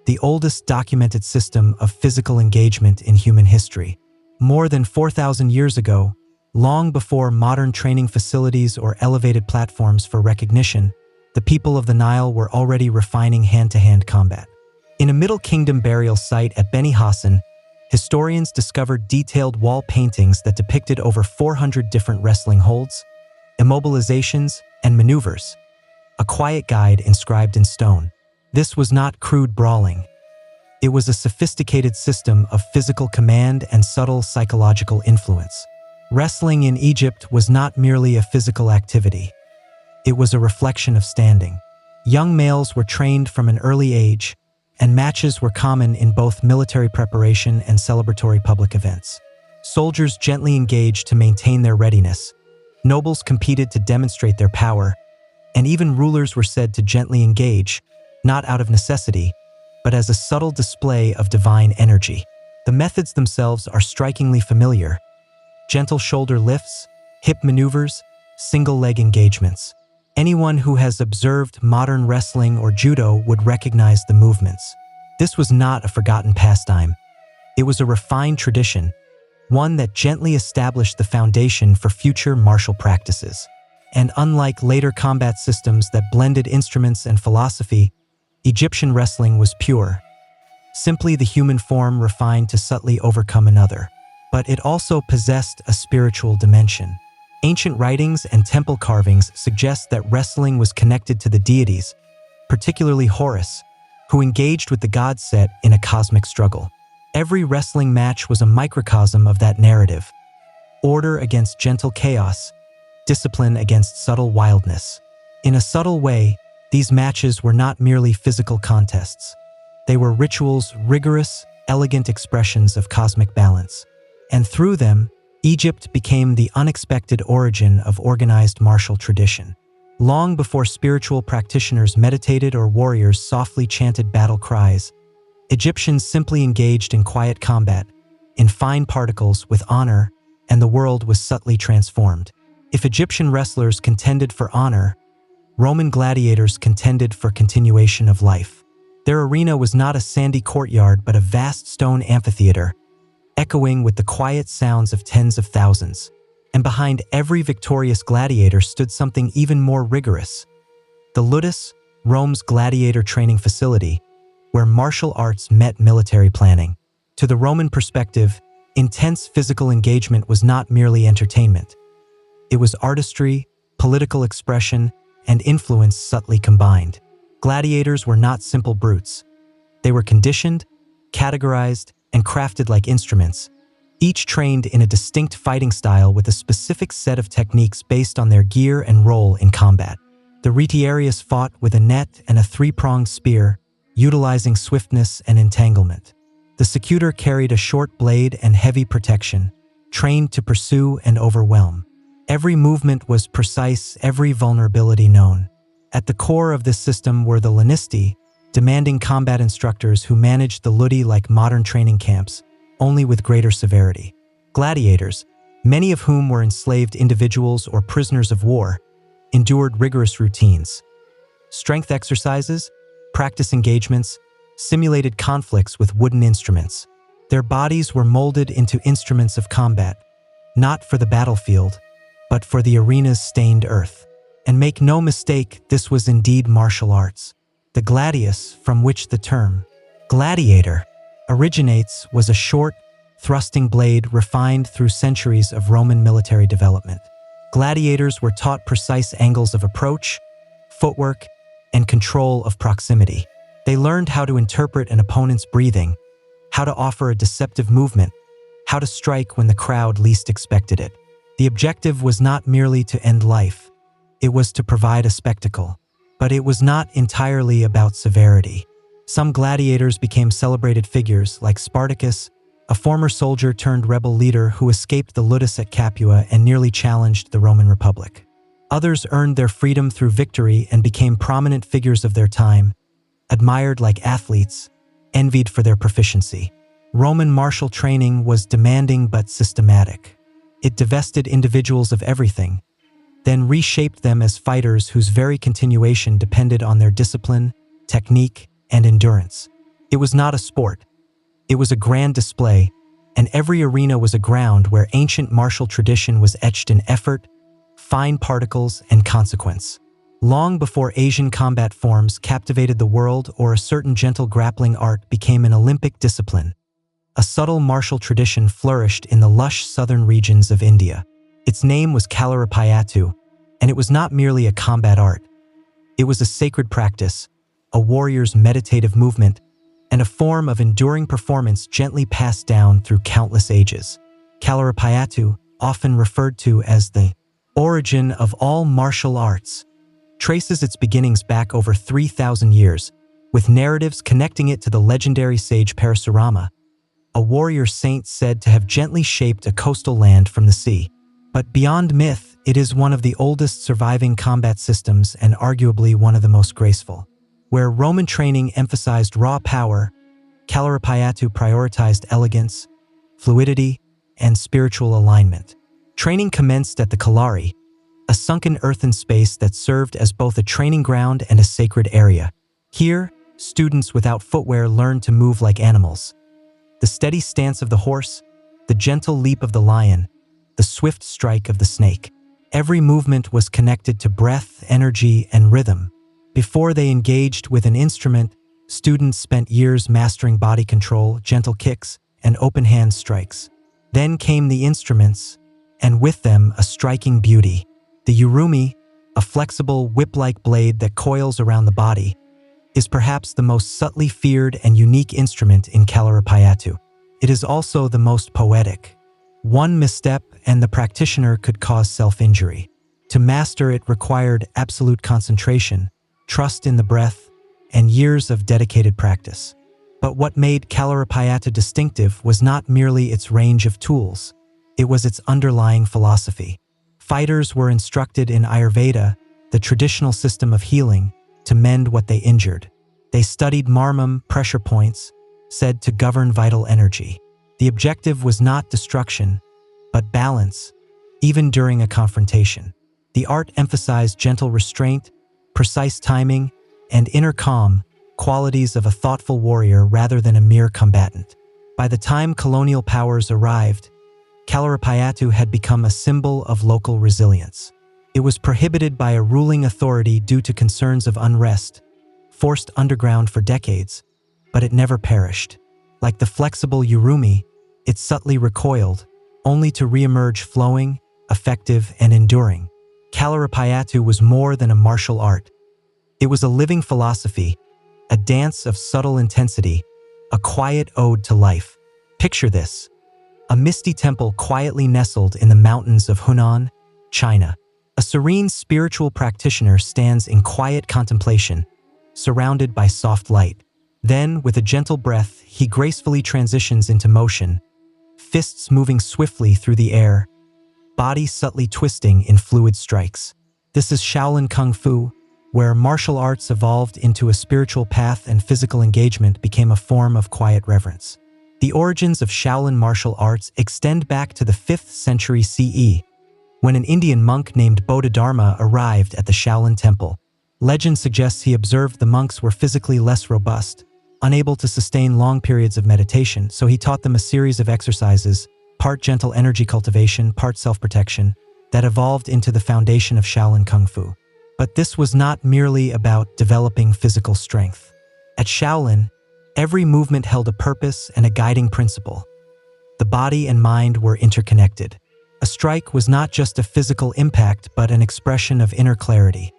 S1: the oldest documented system of physical engagement in human history. More than 4,000 years ago, long before modern training facilities or elevated platforms for recognition, the people of the Nile were already refining hand-to-hand combat. In a Middle Kingdom burial site at Beni Hassan, historians discovered detailed wall paintings that depicted over 400 different wrestling holds, immobilizations, and maneuvers, a quiet guide inscribed in stone. This was not crude brawling. It was a sophisticated system of physical command and subtle psychological influence. Wrestling in Egypt was not merely a physical activity. It was a reflection of standing. Young males were trained from an early age, and matches were common in both military preparation and celebratory public events. Soldiers gently engaged to maintain their readiness. Nobles competed to demonstrate their power, and even rulers were said to gently engage, not out of necessity, but as a subtle display of divine energy. The methods themselves are strikingly familiar. Gentle shoulder lifts, hip maneuvers, single-leg engagements. Anyone who has observed modern wrestling or judo would recognize the movements. This was not a forgotten pastime. It was a refined tradition, one that gently established the foundation for future martial practices. And unlike later combat systems that blended instruments and philosophy, Egyptian wrestling was pure, simply the human form refined to subtly overcome another. But it also possessed a spiritual dimension. Ancient writings and temple carvings suggest that wrestling was connected to the deities, particularly Horus, who engaged with the god Set in a cosmic struggle. Every wrestling match was a microcosm of that narrative. Order against gentle chaos, discipline against subtle wildness. In a subtle way, these matches were not merely physical contests. They were rituals, rigorous, elegant expressions of cosmic balance. And through them, Egypt became the unexpected origin of organized martial tradition. Long before spiritual practitioners meditated or warriors softly chanted battle cries, Egyptians simply engaged in quiet combat, in fine particles with honor, and the world was subtly transformed. If Egyptian wrestlers contended for honor, Roman gladiators contended for continuation of life. Their arena was not a sandy courtyard but a vast stone amphitheater, echoing with the quiet sounds of tens of thousands. And behind every victorious gladiator stood something even more rigorous. The ludus, Rome's gladiator training facility, where martial arts met military planning. To the Roman perspective, intense physical engagement was not merely entertainment. It was artistry, political expression, and influence subtly combined. Gladiators were not simple brutes. They were conditioned, categorized, and crafted like instruments, each trained in a distinct fighting style with a specific set of techniques based on their gear and role in combat. The retiarius fought with a net and a three-pronged spear, utilizing swiftness and entanglement. The secutor carried a short blade and heavy protection, trained to pursue and overwhelm. Every movement was precise, every vulnerability known. At the core of this system were the lanisti, demanding combat instructors who managed the ludi like modern training camps, only with greater severity. Gladiators, many of whom were enslaved individuals or prisoners of war, endured rigorous routines. Strength exercises, practice engagements, simulated conflicts with wooden instruments. Their bodies were molded into instruments of combat, not for the battlefield, but for the arena's stained earth. And make no mistake, this was indeed martial arts. The gladius, from which the term gladiator originates, was a short, thrusting blade refined through centuries of Roman military development. Gladiators were taught precise angles of approach, footwork, and control of proximity. They learned how to interpret an opponent's breathing, how to offer a deceptive movement, how to strike when the crowd least expected it. The objective was not merely to end life, it was to provide a spectacle. But it was not entirely about severity. Some gladiators became celebrated figures, like Spartacus, a former soldier turned rebel leader who escaped the ludus at Capua and nearly challenged the Roman Republic. Others earned their freedom through victory and became prominent figures of their time, admired like athletes, envied for their proficiency. Roman martial training was demanding but systematic. It divested individuals of everything, then reshaped them as fighters whose very continuation depended on their discipline, technique, and endurance. It was not a sport. It was a grand display, and every arena was a ground where ancient martial tradition was etched in effort, fine particles, and consequence. Long before Asian combat forms captivated the world or a certain gentle grappling art became an Olympic discipline, a subtle martial tradition flourished in the lush southern regions of India. Its name was Kalaripayattu, and it was not merely a combat art. It was a sacred practice, a warrior's meditative movement, and a form of enduring performance gently passed down through countless ages. Kalaripayattu, often referred to as the origin of all martial arts, traces its beginnings back over 3,000 years, with narratives connecting it to the legendary sage Parasurama, a warrior saint said to have gently shaped a coastal land from the sea. But beyond myth, it is one of the oldest surviving combat systems and arguably one of the most graceful. Where Roman training emphasized raw power, Kalaripayattu prioritized elegance, fluidity, and spiritual alignment. Training commenced at the Kalari, a sunken earthen space that served as both a training ground and a sacred area. Here, students without footwear learned to move like animals. The steady stance of the horse, the gentle leap of the lion, the swift strike of the snake. Every movement was connected to breath, energy, and rhythm. Before they engaged with an instrument, students spent years mastering body control, gentle kicks, and open hand strikes. Then came the instruments, and with them a striking beauty. The urumi, a flexible whip-like blade that coils around the body, is perhaps the most subtly feared and unique instrument in Kalaripayattu. It is also the most poetic. One misstep and the practitioner could cause self-injury. To master it required absolute concentration, trust in the breath, and years of dedicated practice. But what made Kalaripayattu distinctive was not merely its range of tools, it was its underlying philosophy. Fighters were instructed in Ayurveda, the traditional system of healing, to mend what they injured. They studied marmam, pressure points, said to govern vital energy. The objective was not destruction, but balance, even during a confrontation. The art emphasized gentle restraint, precise timing, and inner calm, qualities of a thoughtful warrior rather than a mere combatant. By the time colonial powers arrived, Kalaripayattu had become a symbol of local resilience. It was prohibited by a ruling authority due to concerns of unrest, forced underground for decades, but it never perished. Like the flexible urumi, it subtly recoiled, only to reemerge flowing, effective, and enduring. Kalaripayattu was more than a martial art. It was a living philosophy, a dance of subtle intensity, a quiet ode to life. Picture this: a misty temple quietly nestled in the mountains of Hunan, China. A serene spiritual practitioner stands in quiet contemplation, surrounded by soft light. Then, with a gentle breath, he gracefully transitions into motion, fists moving swiftly through the air, body subtly twisting in fluid strikes. This is Shaolin Kung Fu, where martial arts evolved into a spiritual path and physical engagement became a form of quiet reverence. The origins of Shaolin martial arts extend back to the 5th century CE, when an Indian monk named Bodhidharma arrived at the Shaolin temple. Legend suggests he observed the monks were physically less robust, unable to sustain long periods of meditation, so he taught them a series of exercises, part gentle energy cultivation, part self-protection, that evolved into the foundation of Shaolin Kung Fu. But this was not merely about developing physical strength. At Shaolin, every movement held a purpose and a guiding principle. The body and mind were interconnected. A strike was not just a physical impact, but an expression of inner clarity.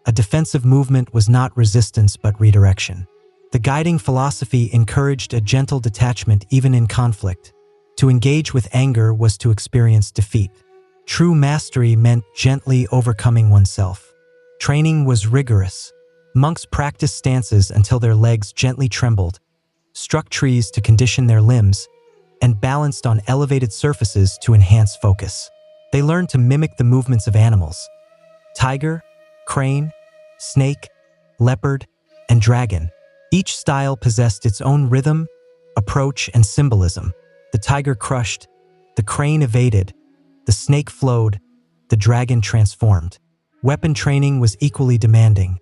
S1: A defensive movement was not resistance, but redirection. The guiding philosophy encouraged a gentle detachment even in conflict. To engage with anger was to experience defeat. True mastery meant gently overcoming oneself. Training was rigorous. Monks practiced stances until their legs gently trembled, struck trees to condition their limbs, and balanced on elevated surfaces to enhance focus. They learned to mimic the movements of animals: tiger, crane, snake, leopard, and dragon. Each style possessed its own rhythm, approach, and symbolism. The tiger crushed, the crane evaded, the snake flowed, the dragon transformed. Weapon training was equally demanding.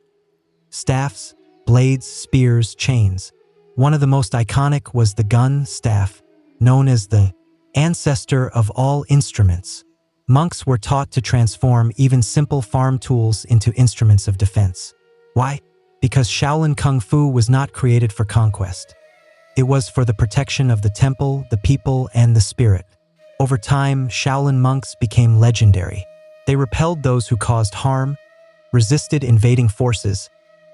S1: Staffs, blades, spears, chains. One of the most iconic was the gun staff, known as the ancestor of all instruments. Monks were taught to transform even simple farm tools into instruments of defense. Why? Because Shaolin Kung Fu was not created for conquest. It was for the protection of the temple, the people, and the spirit. Over time, Shaolin monks became legendary. They repelled those who caused harm, resisted invading forces,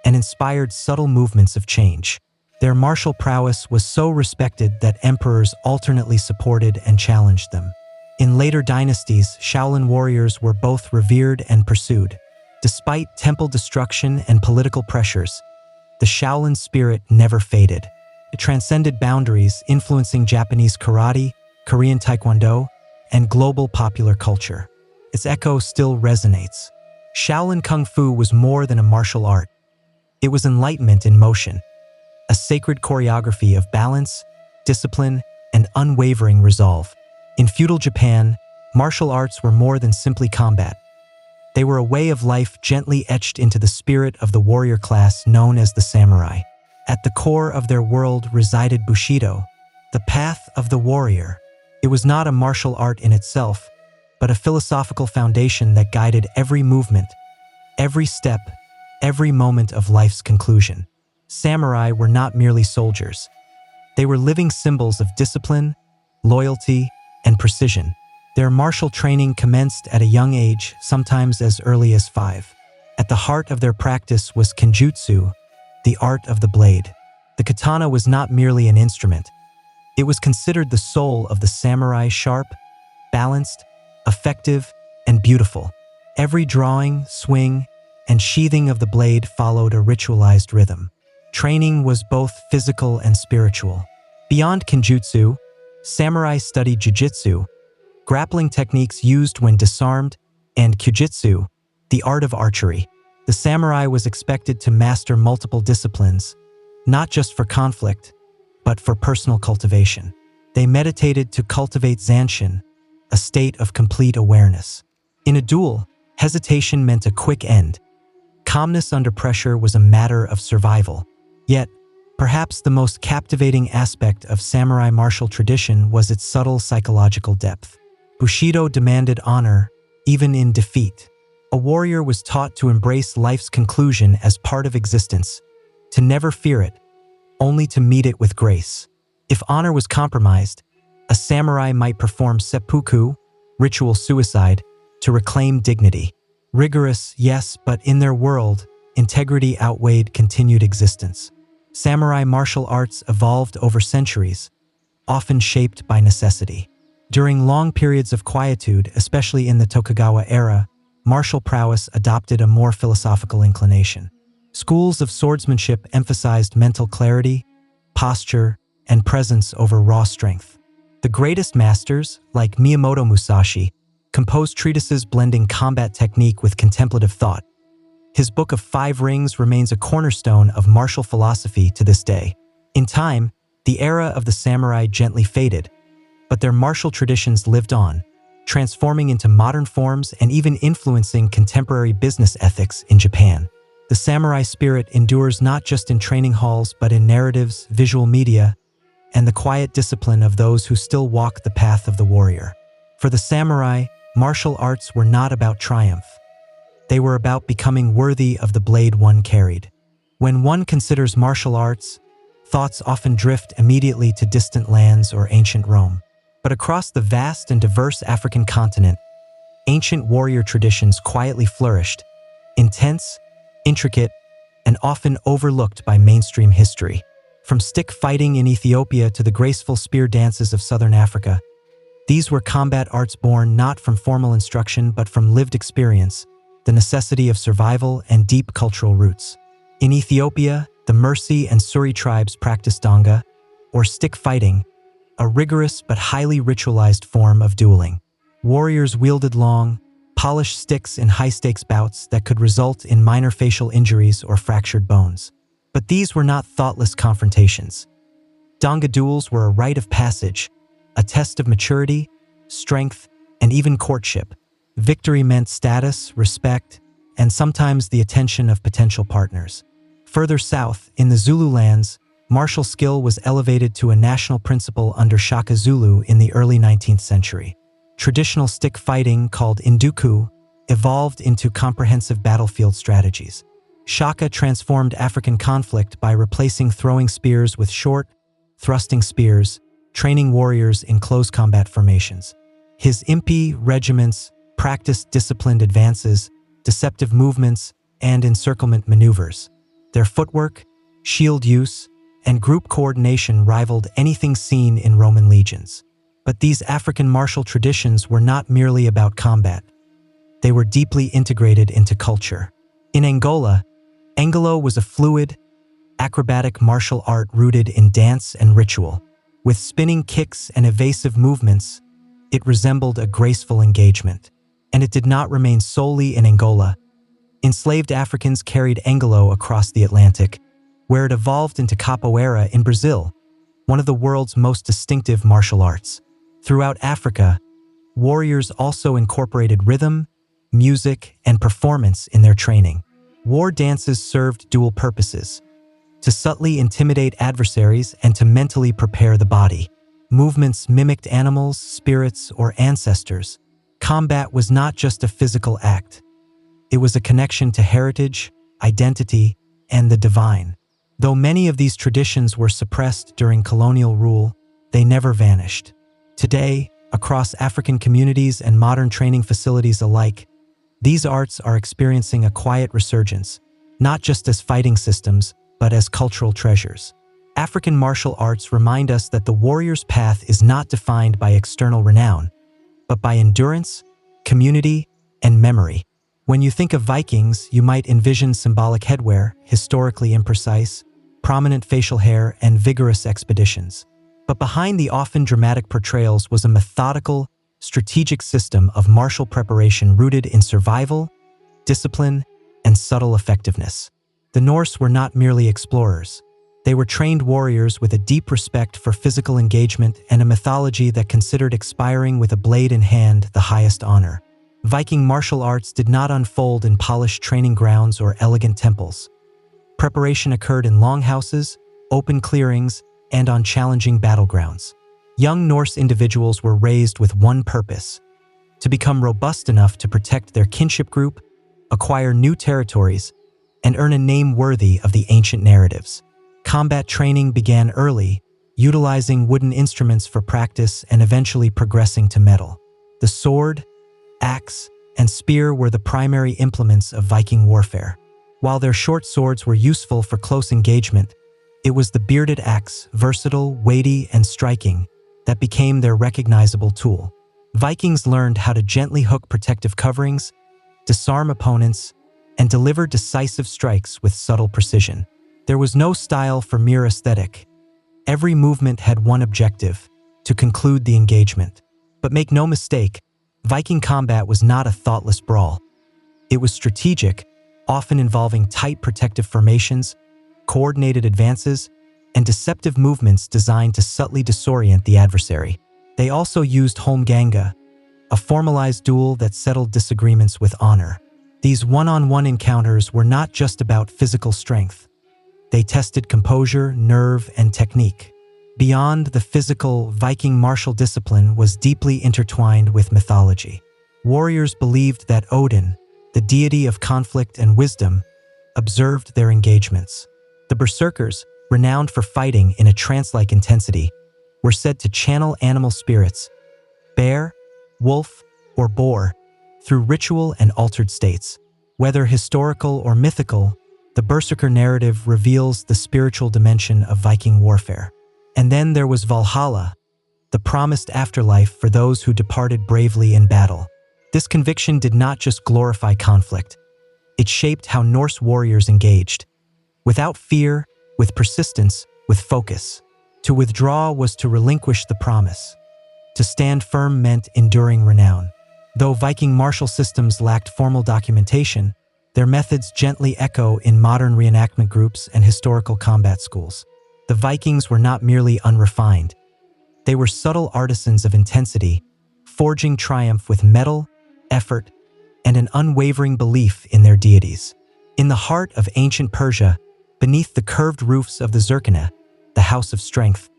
S1: and inspired subtle movements of change. Their martial prowess was so respected that emperors alternately supported and challenged them. In later dynasties, Shaolin warriors were both revered and pursued. Despite temple destruction and political pressures, the Shaolin spirit never faded. It transcended boundaries, influencing Japanese karate, Korean taekwondo, and global popular culture. Its echo still resonates. Shaolin Kung Fu was more than a martial art. It was enlightenment in motion, a sacred choreography of balance, discipline, and unwavering resolve. In feudal Japan, martial arts were more than simply combat. They were a way of life gently etched into the spirit of the warrior class known as the samurai. At the core of their world resided Bushido, the path of the warrior. It was not a martial art in itself, but a philosophical foundation that guided every movement, every step, every moment of life's conclusion. Samurai were not merely soldiers. They were living symbols of discipline, loyalty, and precision. Their martial training commenced at a young age, sometimes as early as 5. At the heart of their practice was kenjutsu, the art of the blade. The katana was not merely an instrument. It was considered the soul of the samurai, sharp, balanced, effective, and beautiful. Every drawing, swing, and sheathing of the blade followed a ritualized rhythm. Training was both physical and spiritual. Beyond kenjutsu, samurai studied jujitsu, grappling techniques used when disarmed, and kyujitsu, the art of archery. The samurai was expected to master multiple disciplines, not just for conflict, but for personal cultivation. They meditated to cultivate zanshin, a state of complete awareness. In a duel, hesitation meant a quick end. Calmness under pressure was a matter of survival. Yet, perhaps the most captivating aspect of samurai martial tradition was its subtle psychological depth. Bushido demanded honor, even in defeat. A warrior was taught to embrace life's conclusion as part of existence, to never fear it, only to meet it with grace. If honor was compromised, a samurai might perform seppuku, ritual suicide, to reclaim dignity. Rigorous, yes, but in their world, integrity outweighed continued existence. Samurai martial arts evolved over centuries, often shaped by necessity. During long periods of quietude, especially in the Tokugawa era, martial prowess adopted a more philosophical inclination. Schools of swordsmanship emphasized mental clarity, posture, and presence over raw strength. The greatest masters, like Miyamoto Musashi, composed treatises blending combat technique with contemplative thought. His Book of 5 Rings remains a cornerstone of martial philosophy to this day. In time, the era of the samurai gently faded, but their martial traditions lived on, transforming into modern forms and even influencing contemporary business ethics in Japan. The samurai spirit endures not just in training halls but in narratives, visual media, and the quiet discipline of those who still walk the path of the warrior. For the samurai, martial arts were not about triumph. They were about becoming worthy of the blade one carried. When one considers martial arts, thoughts often drift immediately to distant lands or ancient Rome. But across the vast and diverse African continent, ancient warrior traditions quietly flourished, intense, intricate, and often overlooked by mainstream history. From stick fighting in Ethiopia to the graceful spear dances of southern Africa, these were combat arts born not from formal instruction but from lived experience, the necessity of survival, and deep cultural roots. In Ethiopia, the Mursi and Suri tribes practiced danga, or stick fighting, a rigorous but highly ritualized form of dueling. Warriors wielded long, polished sticks in high-stakes bouts that could result in minor facial injuries or fractured bones. But these were not thoughtless confrontations. Danga duels were a rite of passage, a test of maturity, strength, and even courtship. Victory meant status, respect, and sometimes the attention of potential partners. Further south, in the Zulu lands, martial skill was elevated to a national principle under Shaka Zulu in the early 19th century. Traditional stick fighting, called Induku, evolved into comprehensive battlefield strategies. Shaka transformed African conflict by replacing throwing spears with short, thrusting spears, training warriors in close combat formations. His Impi regiments practiced disciplined advances, deceptive movements, and encirclement maneuvers. Their footwork, shield use, and group coordination rivaled anything seen in Roman legions. But these African martial traditions were not merely about combat. They were deeply integrated into culture. In Angola, Angolo was a fluid, acrobatic martial art rooted in dance and ritual. With spinning kicks and evasive movements, it resembled a graceful engagement. And it did not remain solely in Angola. Enslaved Africans carried Angolo across the Atlantic, where it evolved into capoeira in Brazil, one of the world's most distinctive martial arts. Throughout Africa, warriors also incorporated rhythm, music, and performance in their training. War dances served dual purposes: to subtly intimidate adversaries and to mentally prepare the body. Movements mimicked animals, spirits, or ancestors. Combat was not just a physical act. It was a connection to heritage, identity, and the divine. Though many of these traditions were suppressed during colonial rule, they never vanished. Today, across African communities and modern training facilities alike, these arts are experiencing a quiet resurgence, not just as fighting systems, but as cultural treasures. African martial arts remind us that the warrior's path is not defined by external renown, but by endurance, community, and memory. When you think of Vikings, you might envision symbolic headwear, historically imprecise, prominent facial hair, and vigorous expeditions. But behind the often dramatic portrayals was a methodical, strategic system of martial preparation rooted in survival, discipline, and subtle effectiveness. The Norse were not merely explorers. They were trained warriors with a deep respect for physical engagement and a mythology that considered expiring with a blade in hand the highest honor. Viking martial arts did not unfold in polished training grounds or elegant temples. Preparation occurred in longhouses, open clearings, and on challenging battlegrounds. Young Norse individuals were raised with one purpose: to become robust enough to protect their kinship group, acquire new territories, and earn a name worthy of the ancient narratives. Combat training began early, utilizing wooden instruments for practice and eventually progressing to metal. The sword, axe, and spear were the primary implements of Viking warfare. While their short swords were useful for close engagement, it was the bearded axe, versatile, weighty, and striking, that became their recognizable tool. Vikings learned how to gently hook protective coverings, disarm opponents, and deliver decisive strikes with subtle precision. There was no style for mere aesthetic. Every movement had one objective: to conclude the engagement. But make no mistake, Viking combat was not a thoughtless brawl. It was strategic, often involving tight protective formations, coordinated advances, and deceptive movements designed to subtly disorient the adversary. They also used holmganga, a formalized duel that settled disagreements with honor. These one-on-one encounters were not just about physical strength. They tested composure, nerve, and technique. Beyond the physical, Viking martial discipline was deeply intertwined with mythology. Warriors believed that Odin, the deity of conflict and wisdom, observed their engagements. The berserkers, renowned for fighting in a trance-like intensity, were said to channel animal spirits, bear, wolf, or boar, through ritual and altered states. Whether historical or mythical, the berserker narrative reveals the spiritual dimension of Viking warfare. And then there was Valhalla, the promised afterlife for those who departed bravely in battle. This conviction did not just glorify conflict. It shaped how Norse warriors engaged. Without fear, with persistence, with focus. To withdraw was to relinquish the promise. To stand firm meant enduring renown. Though Viking martial systems lacked formal documentation, their methods gently echo in modern reenactment groups and historical combat schools. The Vikings were not merely unrefined. They were subtle artisans of intensity, forging triumph with metal, effort, and an unwavering belief in their deities. In the heart of ancient Persia, beneath the curved roofs of the zerkana, the house of strength,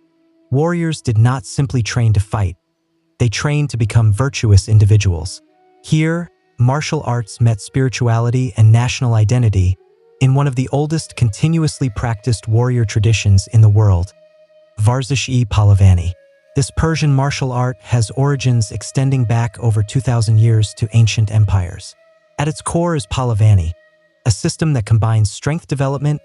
S1: warriors did not simply train to fight. They trained to become virtuous individuals. Here, martial arts met spirituality and national identity in one of the oldest continuously practiced warrior traditions in the world, Varzish-e Pahlavi. This Persian martial art has origins extending back over 2,000 years to ancient empires. At its core is Pahlavi, a system that combines strength development,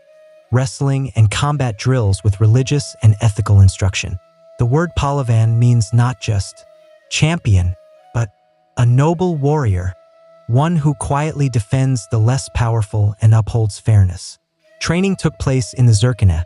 S1: wrestling, and combat drills with religious and ethical instruction. The word Pahlavan means not just champion, but a noble warrior, one who quietly defends the less powerful and upholds fairness. Training took place in the zurkhaneh,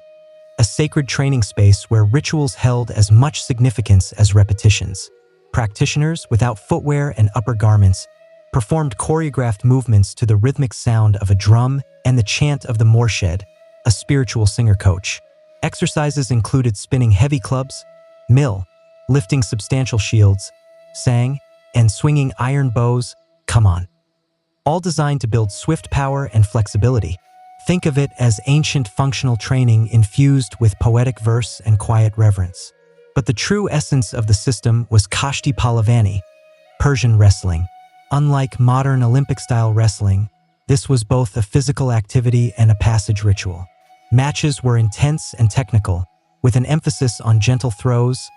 S1: a sacred training space where rituals held as much significance as repetitions. Practitioners, without footwear and upper garments, performed choreographed movements to the rhythmic sound of a drum and the chant of the morshed, a spiritual singer coach. Exercises included spinning heavy clubs, lifting substantial shields, sang, and swinging iron bows, all designed to build swift power and flexibility. Think of it as ancient functional training infused with poetic verse and quiet reverence. But the true essence of the system was Kashti Pahlavi, Persian wrestling. Unlike modern Olympic-style wrestling, this was both a physical activity and a passage ritual. Matches were intense and technical, with an emphasis on gentle throws,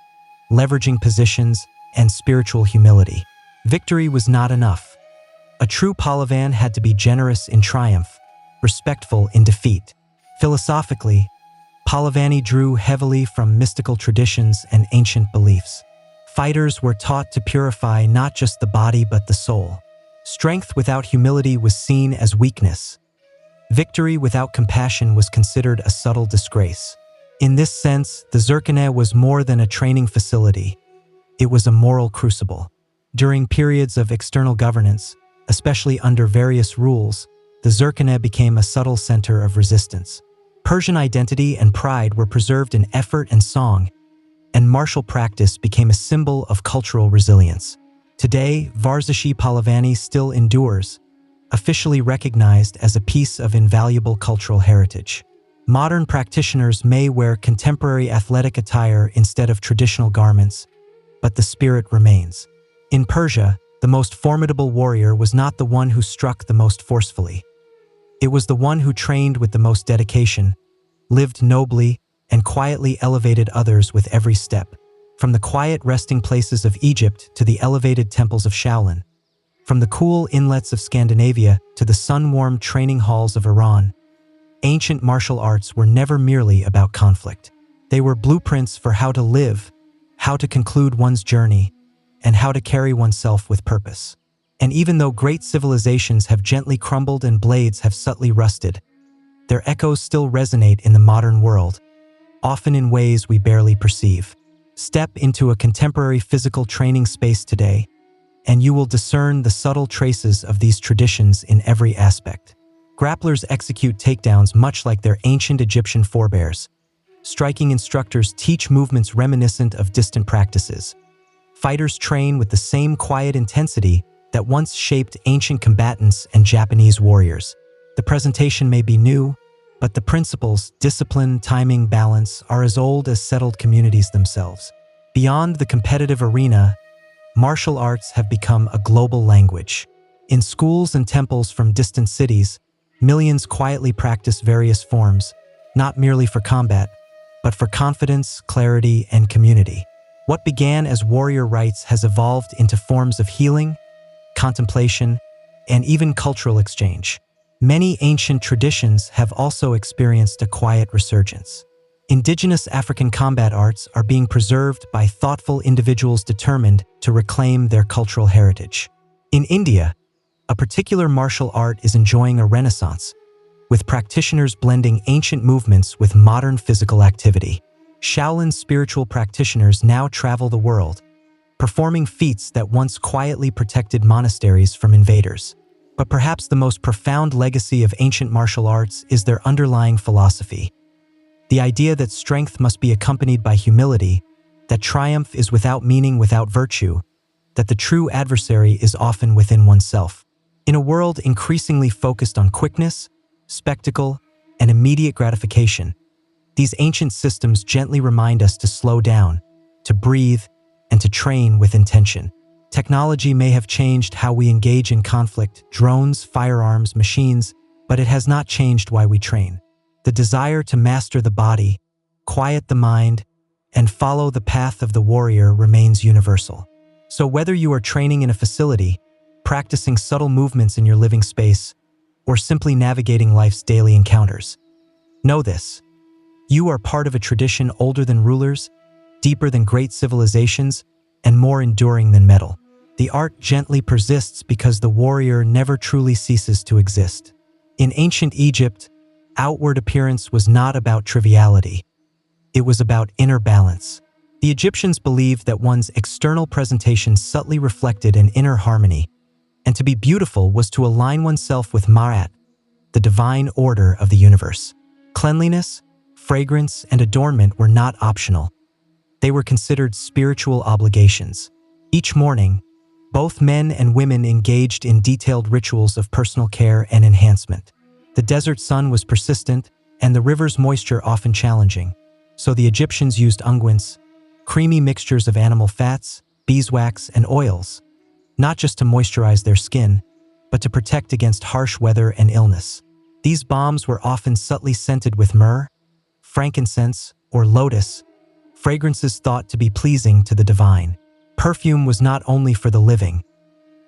S1: leveraging positions, and spiritual humility. Victory was not enough. A true Pahlavan had to be generous in triumph, respectful in defeat. Philosophically, Pahlavi drew heavily from mystical traditions and ancient beliefs. Fighters were taught to purify not just the body but the soul. Strength without humility was seen as weakness. Victory without compassion was considered a subtle disgrace. In this sense, the zurkhaneh was more than a training facility. It was a moral crucible. During periods of external governance, especially under various rules, the zurkhaneh became a subtle center of resistance. Persian identity and pride were preserved in effort and song, and martial practice became a symbol of cultural resilience. Today, Varzish-e Pahlavi still endures, officially recognized as a piece of invaluable cultural heritage. Modern practitioners may wear contemporary athletic attire instead of traditional garments, but the spirit remains. In Persia, the most formidable warrior was not the one who struck the most forcefully. It was the one who trained with the most dedication, lived nobly, and quietly elevated others with every step. From the quiet resting places of Egypt to the elevated temples of Shaolin, from the cool inlets of Scandinavia to the sun-warmed training halls of Iran, ancient martial arts were never merely about conflict. They were blueprints for how to live, how to conclude one's journey, and how to carry oneself with purpose. And even though great civilizations have gently crumbled and blades have subtly rusted, their echoes still resonate in the modern world, often in ways we barely perceive. Step into a contemporary physical training space today, and you will discern the subtle traces of these traditions in every aspect. Grapplers execute takedowns much like their ancient Egyptian forebears. Striking instructors teach movements reminiscent of distant practices. Fighters train with the same quiet intensity that once shaped ancient combatants and Japanese warriors. The presentation may be new, but the principles, discipline, timing, balance, are as old as settled communities themselves. Beyond the competitive arena, martial arts have become a global language. In schools and temples from distant cities, millions quietly practice various forms, not merely for combat, but for confidence, clarity, and community. What began as warrior rites has evolved into forms of healing, contemplation, and even cultural exchange. Many ancient traditions have also experienced a quiet resurgence. Indigenous African combat arts are being preserved by thoughtful individuals determined to reclaim their cultural heritage. In India, a particular martial art is enjoying a renaissance, with practitioners blending ancient movements with modern physical activity. Shaolin spiritual practitioners now travel the world, performing feats that once quietly protected monasteries from invaders. But perhaps the most profound legacy of ancient martial arts is their underlying philosophy. The idea that strength must be accompanied by humility, that triumph is without meaning without virtue, that the true adversary is often within oneself. In a world increasingly focused on quickness, spectacle, and immediate gratification, These ancient systems gently remind us to slow down, to breathe, and to train with intention. Technology may have changed how we engage in conflict, drones, firearms, machines, but it has not changed why we train. The desire to master the body, quiet the mind, and follow the path of the warrior remains universal. So whether you are training in a facility, practicing subtle movements in your living space, or simply navigating life's daily encounters, know this: you are part of a tradition older than rulers, deeper than great civilizations, and more enduring than metal. The art gently persists because the warrior never truly ceases to exist. In ancient Egypt, outward appearance was not about triviality. It was about inner balance. The Egyptians believed that one's external presentation subtly reflected an inner harmony, and to be beautiful was to align oneself with Ma'at, the divine order of the universe. Cleanliness, fragrance, and adornment were not optional. They were considered spiritual obligations. Each morning, both men and women engaged in detailed rituals of personal care and enhancement. The desert sun was persistent, and the river's moisture often challenging, so the Egyptians used unguents, creamy mixtures of animal fats, beeswax, and oils, not just to moisturize their skin, but to protect against harsh weather and illness. These balms were often subtly scented with myrrh, frankincense, or lotus, fragrances thought to be pleasing to the divine. Perfume was not only for the living.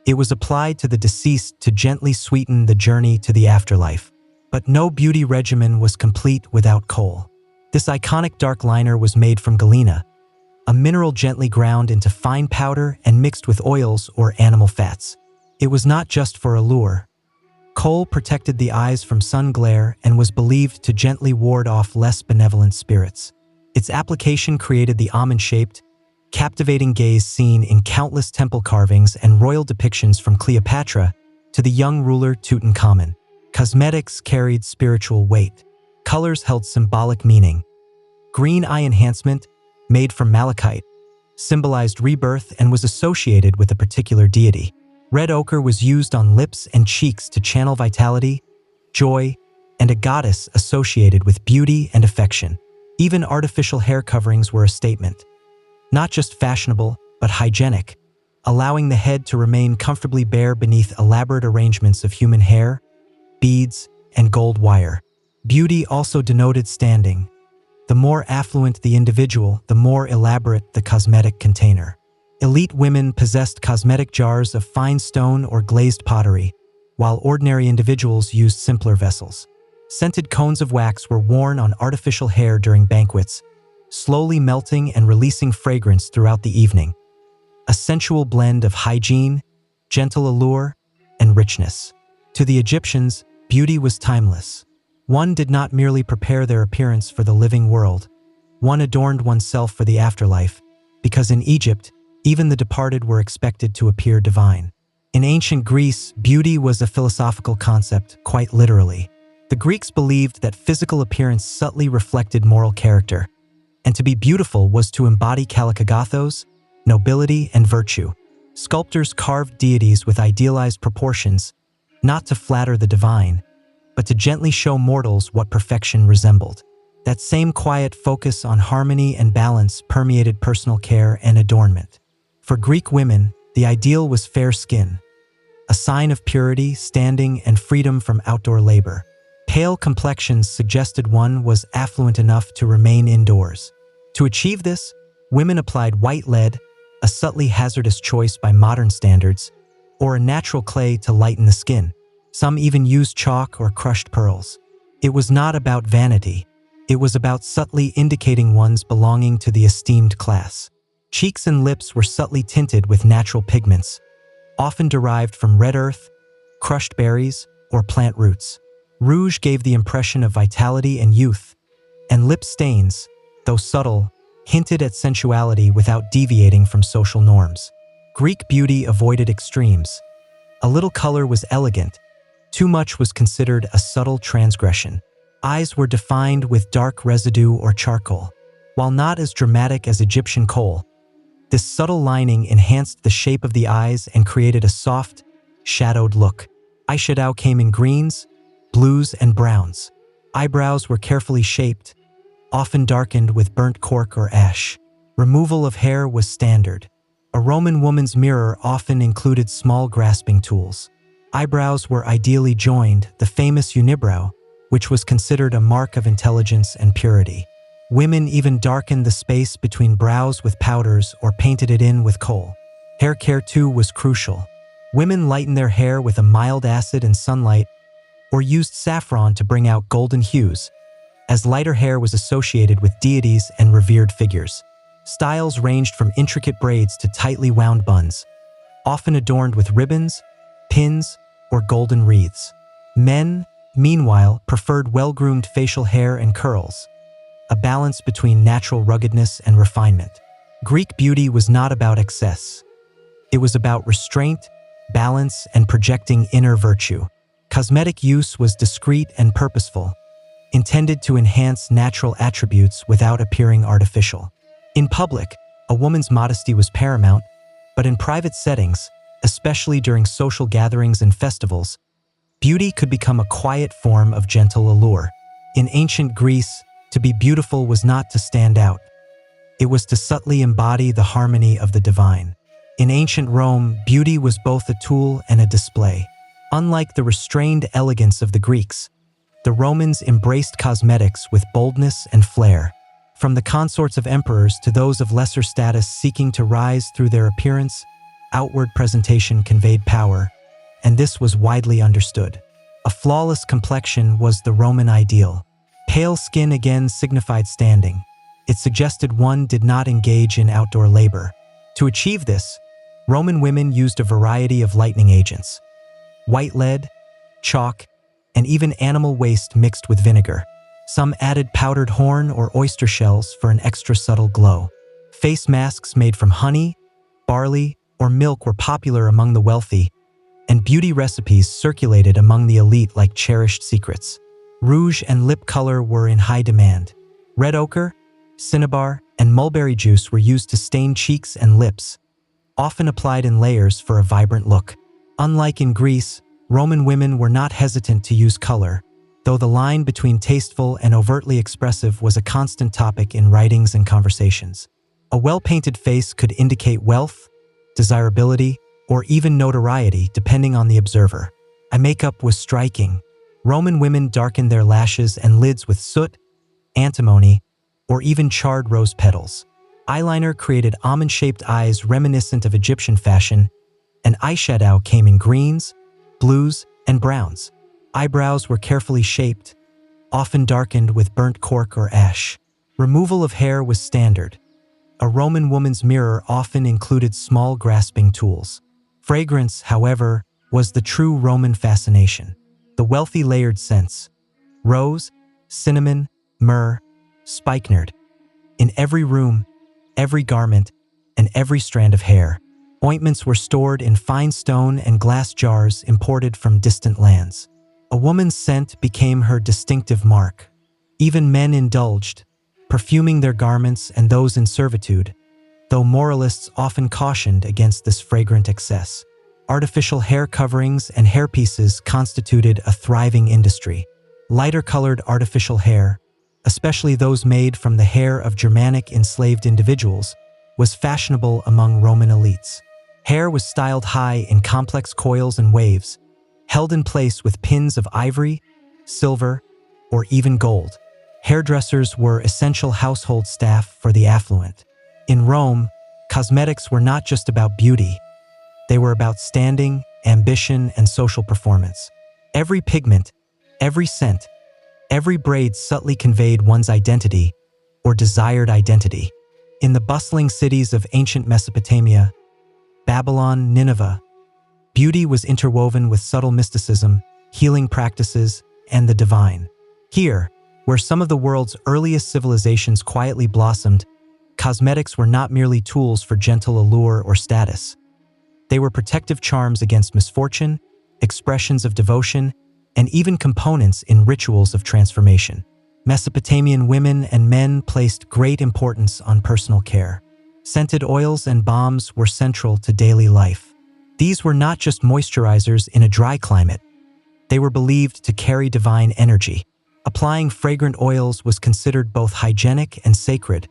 S1: It was applied to the deceased to gently sweeten the journey to the afterlife. But no beauty regimen was complete without kohl. This iconic dark liner was made from galena, a mineral gently ground into fine powder and mixed with oils or animal fats. It was not just for allure. Kohl protected the eyes from sun glare and was believed to gently ward off less benevolent spirits. Its application created the almond-shaped, captivating gaze seen in countless temple carvings and royal depictions from Cleopatra to the young ruler Tutankhamun. Cosmetics carried spiritual weight. Colors held symbolic meaning. Green eye enhancement, made from malachite, symbolized rebirth and was associated with a particular deity. Red ochre was used on lips and cheeks to channel vitality, joy, and a goddess associated with beauty and affection. Even artificial hair coverings were a statement. Not just fashionable, but hygienic, allowing the head to remain comfortably bare beneath elaborate arrangements of human hair, beads, and gold wire. Beauty also denoted standing. The more affluent the individual, the more elaborate the cosmetic container. Elite women possessed cosmetic jars of fine stone or glazed pottery, while ordinary individuals used simpler vessels. Scented cones of wax were worn on artificial hair during banquets, slowly melting and releasing fragrance throughout the evening. A sensual blend of hygiene, gentle allure, and richness. To the Egyptians, beauty was timeless. One did not merely prepare their appearance for the living world. One adorned oneself for the afterlife, because in Egypt, even the departed were expected to appear divine. In ancient Greece, beauty was a philosophical concept, quite literally. The Greeks believed that physical appearance subtly reflected moral character, and to be beautiful was to embody kallikagathos, nobility, and virtue. Sculptors carved deities with idealized proportions, not to flatter the divine, but to gently show mortals what perfection resembled. That same quiet focus on harmony and balance permeated personal care and adornment. For Greek women, the ideal was fair skin, a sign of purity, standing, and freedom from outdoor labor. Pale complexions suggested one was affluent enough to remain indoors. To achieve this, women applied white lead, a subtly hazardous choice by modern standards, or a natural clay to lighten the skin. Some even used chalk or crushed pearls. It was not about vanity. It was about subtly indicating one's belonging to the esteemed class. Cheeks and lips were subtly tinted with natural pigments, often derived from red earth, crushed berries, or plant roots. Rouge gave the impression of vitality and youth, and lip stains, though subtle, hinted at sensuality without deviating from social norms. Greek beauty avoided extremes. A little color was elegant. Too much was considered a subtle transgression. Eyes were defined with dark residue or charcoal. While not as dramatic as Egyptian kohl, this subtle lining enhanced the shape of the eyes and created a soft, shadowed look. Eyeshadow came in greens, blues, and browns. Eyebrows were carefully shaped, often darkened with burnt cork or ash. Removal of hair was standard. A Roman woman's mirror often included small grasping tools. Eyebrows were ideally joined, the famous unibrow, which was considered a mark of intelligence and purity. Women even darkened the space between brows with powders or painted it in with kohl. Hair care too was crucial. Women lightened their hair with a mild acid and sunlight, or used saffron to bring out golden hues, as lighter hair was associated with deities and revered figures. Styles ranged from intricate braids to tightly wound buns, often adorned with ribbons, pins, or golden wreaths. Men, meanwhile, preferred well-groomed facial hair and curls, a balance between natural ruggedness and refinement. Greek beauty was not about excess. It was about restraint, balance, and projecting inner virtue. Cosmetic use was discreet and purposeful, intended to enhance natural attributes without appearing artificial. In public, a woman's modesty was paramount, but in private settings, especially during social gatherings and festivals, beauty could become a quiet form of gentle allure. In ancient Greece, to be beautiful was not to stand out. It was to subtly embody the harmony of the divine. In ancient Rome, beauty was both a tool and a display. Unlike the restrained elegance of the Greeks, the Romans embraced cosmetics with boldness and flair. From the consorts of emperors to those of lesser status seeking to rise through their appearance, outward presentation conveyed power, and this was widely understood. A flawless complexion was the Roman ideal. Pale skin again signified standing. It suggested one did not engage in outdoor labor. To achieve this, Roman women used a variety of lightening agents: white lead, chalk, and even animal waste mixed with vinegar. Some added powdered horn or oyster shells for an extra subtle glow. Face masks made from honey, barley, or milk were popular among the wealthy, and beauty recipes circulated among the elite like cherished secrets. Rouge and lip color were in high demand. Red ochre, cinnabar, and mulberry juice were used to stain cheeks and lips, often applied in layers for a vibrant look. Unlike in Greece, Roman women were not hesitant to use color, though the line between tasteful and overtly expressive was a constant topic in writings and conversations. A well-painted face could indicate wealth, desirability, or even notoriety depending on the observer. Eye makeup was striking. Roman women darkened their lashes and lids with soot, antimony, or even charred rose petals. Eyeliner created almond-shaped eyes reminiscent of Egyptian fashion, and eyeshadow came in greens, blues, and browns. Eyebrows were carefully shaped, often darkened with burnt cork or ash. Removal of hair was standard. A Roman woman's mirror often included small grasping tools. Fragrance, however, was the true Roman fascination. The wealthy layered scents: rose, cinnamon, myrrh, spikenard. In every room, every garment, and every strand of hair. Ointments were stored in fine stone and glass jars imported from distant lands. A woman's scent became her distinctive mark. Even men indulged, perfuming their garments and those in servitude, though moralists often cautioned against this fragrant excess. Artificial hair coverings and hairpieces constituted a thriving industry. Lighter-colored artificial hair, especially those made from the hair of Germanic enslaved individuals, was fashionable among Roman elites. Hair was styled high in complex coils and waves, held in place with pins of ivory, silver, or even gold. Hairdressers were essential household staff for the affluent. In Rome, cosmetics were not just about beauty. They were about standing, ambition, and social performance. Every pigment, every scent, every braid subtly conveyed one's identity or desired identity. In the bustling cities of ancient Mesopotamia, Babylon, Nineveh, beauty was interwoven with subtle mysticism, healing practices, and the divine. Here, where some of the world's earliest civilizations quietly blossomed, cosmetics were not merely tools for gentle allure or status. They were protective charms against misfortune, expressions of devotion, and even components in rituals of transformation. Mesopotamian women and men placed great importance on personal care. Scented oils and balms were central to daily life. These were not just moisturizers in a dry climate. They were believed to carry divine energy. Applying fragrant oils was considered both hygienic and sacred,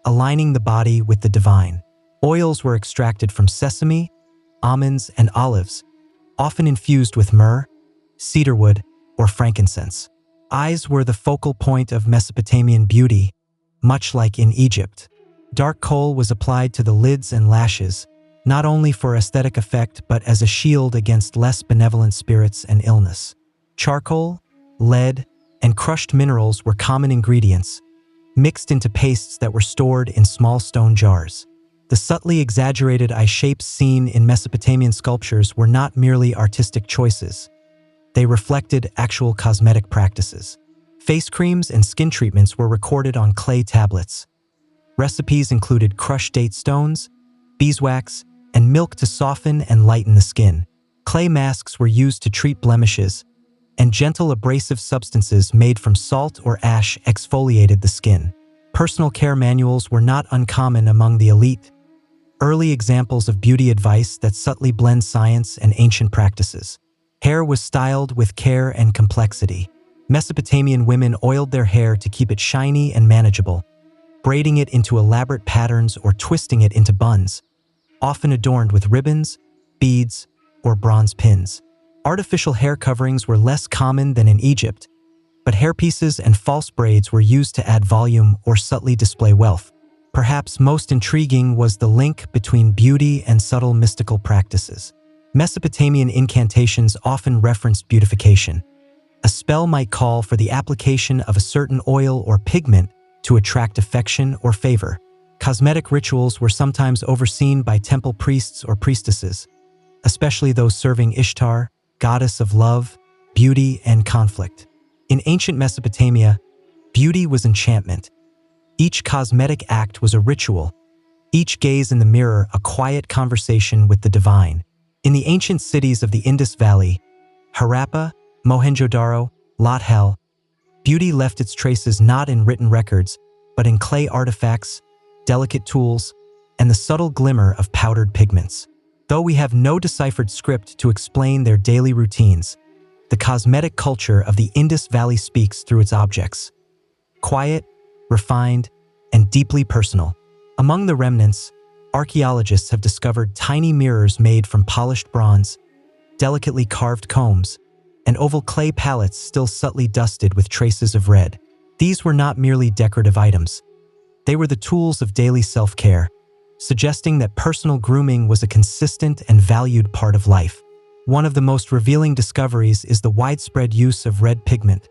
S1: aligning the body with the divine. Oils were extracted from sesame, almonds, and olives, often infused with myrrh, cedarwood, or frankincense. Eyes were the focal point of Mesopotamian beauty, much like in Egypt. Dark kohl was applied to the lids and lashes, not only for aesthetic effect but as a shield against less benevolent spirits and illness. Charcoal, lead, and crushed minerals were common ingredients, mixed into pastes that were stored in small stone jars. The subtly exaggerated eye shapes seen in Mesopotamian sculptures were not merely artistic choices. They reflected actual cosmetic practices. Face creams and skin treatments were recorded on clay tablets. Recipes included crushed date stones, beeswax, and milk to soften and lighten the skin. Clay masks were used to treat blemishes, and gentle abrasive substances made from salt or ash exfoliated the skin. Personal care manuals were not uncommon among the elite, early examples of beauty advice that subtly blend science and ancient practices. Hair was styled with care and complexity. Mesopotamian women oiled their hair to keep it shiny and manageable, braiding it into elaborate patterns or twisting it into buns, often adorned with ribbons, beads, or bronze pins. Artificial hair coverings were less common than in Egypt, but hairpieces and false braids were used to add volume or subtly display wealth. Perhaps most intriguing was the link between beauty and subtle mystical practices. Mesopotamian incantations often referenced beautification. A spell might call for the application of a certain oil or pigment to attract affection or favor. Cosmetic rituals were sometimes overseen by temple priests or priestesses, especially those serving Ishtar, goddess of love, beauty, and conflict. In ancient Mesopotamia, beauty was enchantment. Each cosmetic act was a ritual, each gaze in the mirror a quiet conversation with the divine. In the ancient cities of the Indus Valley, Harappa, Mohenjo-daro, Lathal, beauty left its traces not in written records, but in clay artifacts, delicate tools, and the subtle glimmer of powdered pigments. Though we have no deciphered script to explain their daily routines, the cosmetic culture of the Indus Valley speaks through its objects. Quiet, refined, and deeply personal. Among the remnants, archaeologists have discovered tiny mirrors made from polished bronze, delicately carved combs, and oval clay palettes still subtly dusted with traces of red. These were not merely decorative items. They were the tools of daily self-care, suggesting that personal grooming was a consistent and valued part of life. One of the most revealing discoveries is the widespread use of red pigment,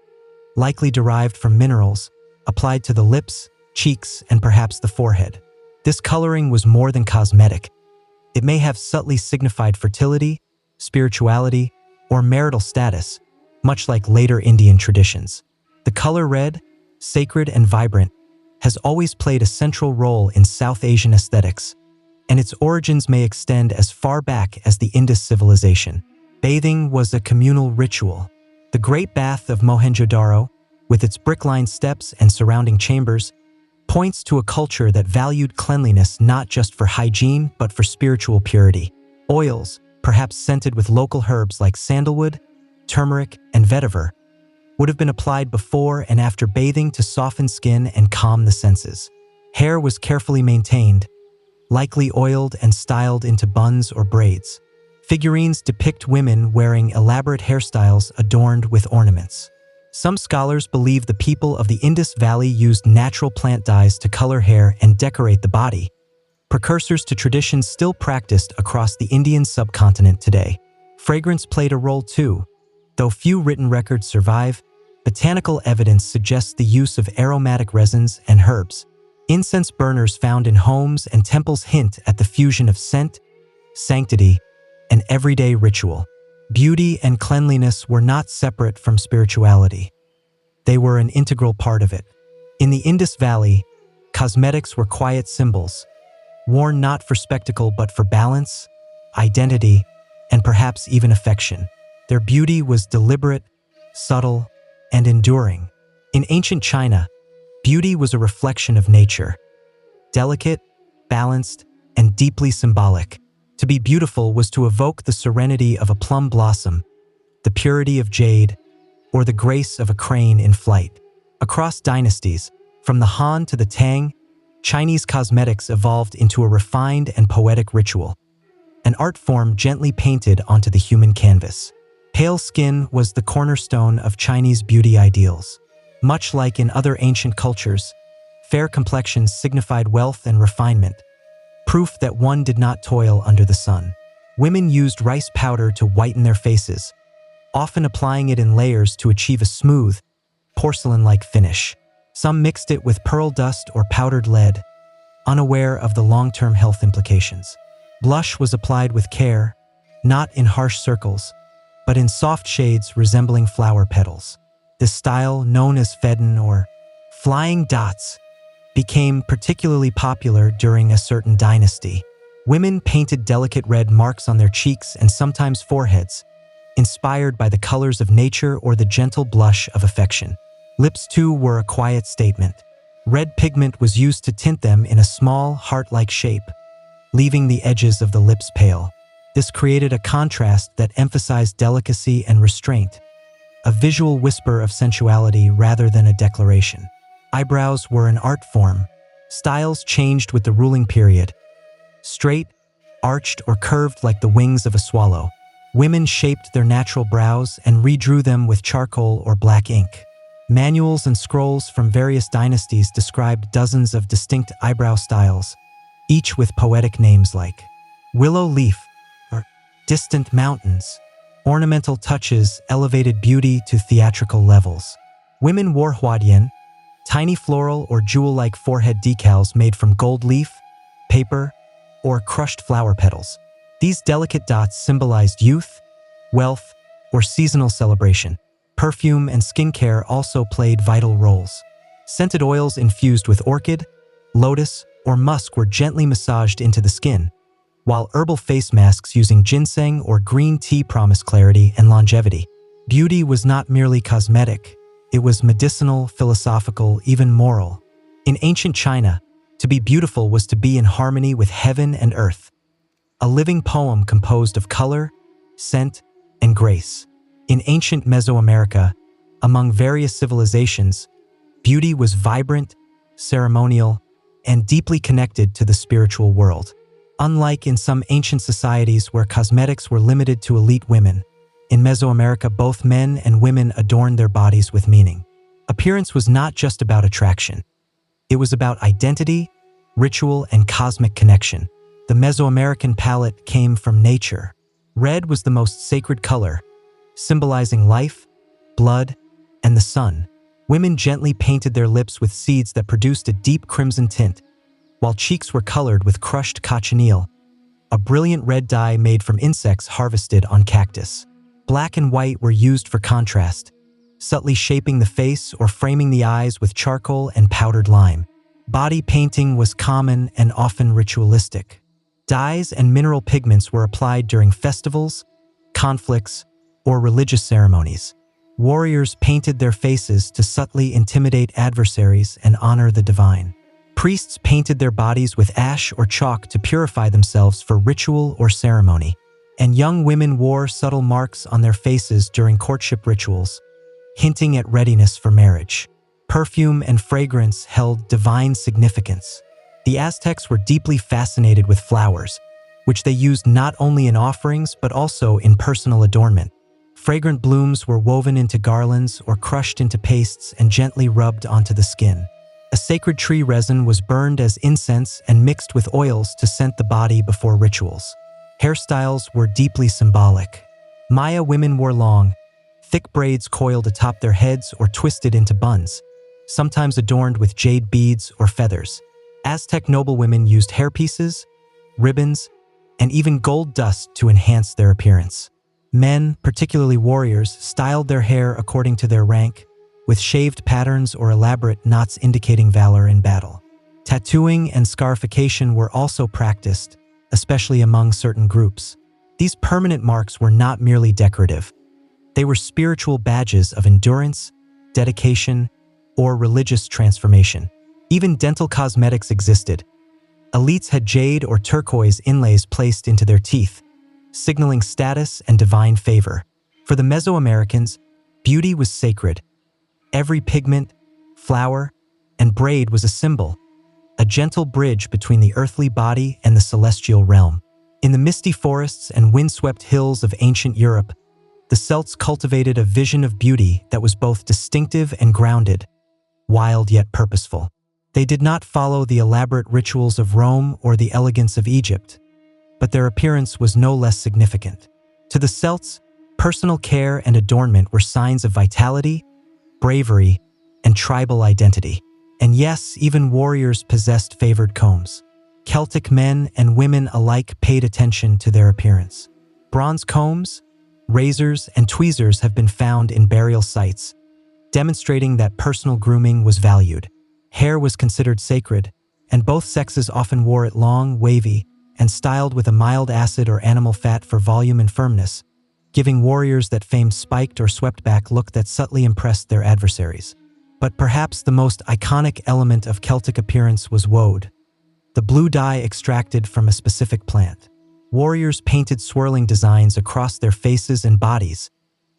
S1: likely derived from minerals, applied to the lips, cheeks, and perhaps the forehead. This coloring was more than cosmetic. It may have subtly signified fertility, spirituality, or marital status, much like later Indian traditions. The color red, sacred and vibrant, has always played a central role in South Asian aesthetics, and its origins may extend as far back as the Indus civilization. Bathing was a communal ritual. The Great Bath of Mohenjo-daro, with its brick-lined steps and surrounding chambers, points to a culture that valued cleanliness not just for hygiene but for spiritual purity. Oils, perhaps scented with local herbs like sandalwood, turmeric, and vetiver, would have been applied before and after bathing to soften skin and calm the senses. Hair was carefully maintained, likely oiled and styled into buns or braids. Figurines depict women wearing elaborate hairstyles adorned with ornaments. Some scholars believe the people of the Indus Valley used natural plant dyes to color hair and decorate the body, precursors to traditions still practiced across the Indian subcontinent today. Fragrance played a role too. Though few written records survive, botanical evidence suggests the use of aromatic resins and herbs. Incense burners found in homes and temples hint at the fusion of scent, sanctity, and everyday ritual. Beauty and cleanliness were not separate from spirituality. They were an integral part of it. In the Indus Valley, cosmetics were quiet symbols, worn not for spectacle but for balance, identity, and perhaps even affection. Their beauty was deliberate, subtle, and enduring. In ancient China, beauty was a reflection of nature, delicate, balanced, and deeply symbolic. To be beautiful was to evoke the serenity of a plum blossom, the purity of jade, or the grace of a crane in flight. Across dynasties, from the Han to the Tang, Chinese cosmetics evolved into a refined and poetic ritual, an art form gently painted onto the human canvas. Pale skin was the cornerstone of Chinese beauty ideals. Much like in other ancient cultures, fair complexions signified wealth and refinement, proof that one did not toil under the sun. Women used rice powder to whiten their faces, often applying it in layers to achieve a smooth, porcelain-like finish. Some mixed it with pearl dust or powdered lead, unaware of the long-term health implications. Blush was applied with care, not in harsh circles, but in soft shades resembling flower petals. This style, known as fedden or flying dots, became particularly popular during a certain dynasty. Women painted delicate red marks on their cheeks and sometimes foreheads, inspired by the colors of nature or the gentle blush of affection. Lips, too, were a quiet statement. Red pigment was used to tint them in a small, heart-like shape, leaving the edges of the lips pale. This created a contrast that emphasized delicacy and restraint, a visual whisper of sensuality rather than a declaration. Eyebrows were an art form. Styles changed with the ruling period. Straight, arched, or curved like the wings of a swallow. Women shaped their natural brows and redrew them with charcoal or black ink. Manuals and scrolls from various dynasties described dozens of distinct eyebrow styles, each with poetic names like willow leaf or distant mountains. Ornamental touches elevated beauty to theatrical levels. Women wore huadian, tiny floral or jewel-like forehead decals made from gold leaf, paper, or crushed flower petals. These delicate dots symbolized youth, wealth, or seasonal celebration. Perfume and skincare also played vital roles. Scented oils infused with orchid, lotus, or musk were gently massaged into the skin, while herbal face masks using ginseng or green tea promised clarity and longevity. Beauty was not merely cosmetic. It was medicinal, philosophical, even moral. In ancient China, to be beautiful was to be in harmony with heaven and earth, a living poem composed of color, scent, and grace. In ancient Mesoamerica, among various civilizations, beauty was vibrant, ceremonial, and deeply connected to the spiritual world. Unlike in some ancient societies where cosmetics were limited to elite women, in Mesoamerica both men and women adorned their bodies with meaning. Appearance was not just about attraction. It was about identity, ritual, and cosmic connection. The Mesoamerican palette came from nature. Red was the most sacred color, symbolizing life, blood, and the sun. Women gently painted their lips with seeds that produced a deep crimson tint, while cheeks were colored with crushed cochineal, a brilliant red dye made from insects harvested on cactus. Black and white were used for contrast, subtly shaping the face or framing the eyes with charcoal and powdered lime. Body painting was common and often ritualistic. Dyes and mineral pigments were applied during festivals, conflicts, or religious ceremonies. Warriors painted their faces to subtly intimidate adversaries and honor the divine. Priests painted their bodies with ash or chalk to purify themselves for ritual or ceremony. And young women wore subtle marks on their faces during courtship rituals, hinting at readiness for marriage. Perfume and fragrance held divine significance. The Aztecs were deeply fascinated with flowers, which they used not only in offerings but also in personal adornment. Fragrant blooms were woven into garlands or crushed into pastes and gently rubbed onto the skin. A sacred tree resin was burned as incense and mixed with oils to scent the body before rituals. Hairstyles were deeply symbolic. Maya women wore long, thick braids coiled atop their heads or twisted into buns, sometimes adorned with jade beads or feathers. Aztec noblewomen used hairpieces, ribbons, and even gold dust to enhance their appearance. Men, particularly warriors, styled their hair according to their rank, with shaved patterns or elaborate knots indicating valor in battle. Tattooing and scarification were also practiced, especially among certain groups. These permanent marks were not merely decorative. They were spiritual badges of endurance, dedication, or religious transformation. Even dental cosmetics existed. Elites had jade or turquoise inlays placed into their teeth, signaling status and divine favor. For the Mesoamericans, Beauty was sacred. Every pigment, flower, and braid was a symbol, a gentle bridge between the earthly body and the celestial realm. In the misty forests and windswept hills of ancient Europe, the Celts cultivated a vision of beauty that was both distinctive and grounded, wild yet purposeful. They did not follow the elaborate rituals of Rome or the elegance of Egypt, but their appearance was no less significant. To the Celts, personal care and adornment were signs of vitality, bravery, and tribal identity. And yes, even warriors possessed favored combs. Celtic men and women alike paid attention to their appearance. Bronze combs, razors, and tweezers have been found in burial sites, demonstrating that personal grooming was valued. Hair was considered sacred, and both sexes often wore it long, wavy, and styled with a mild acid or animal fat for volume and firmness, giving warriors that famed spiked or swept-back look that subtly impressed their adversaries. But perhaps the most iconic element of Celtic appearance was woad, the blue dye extracted from a specific plant. Warriors painted swirling designs across their faces and bodies,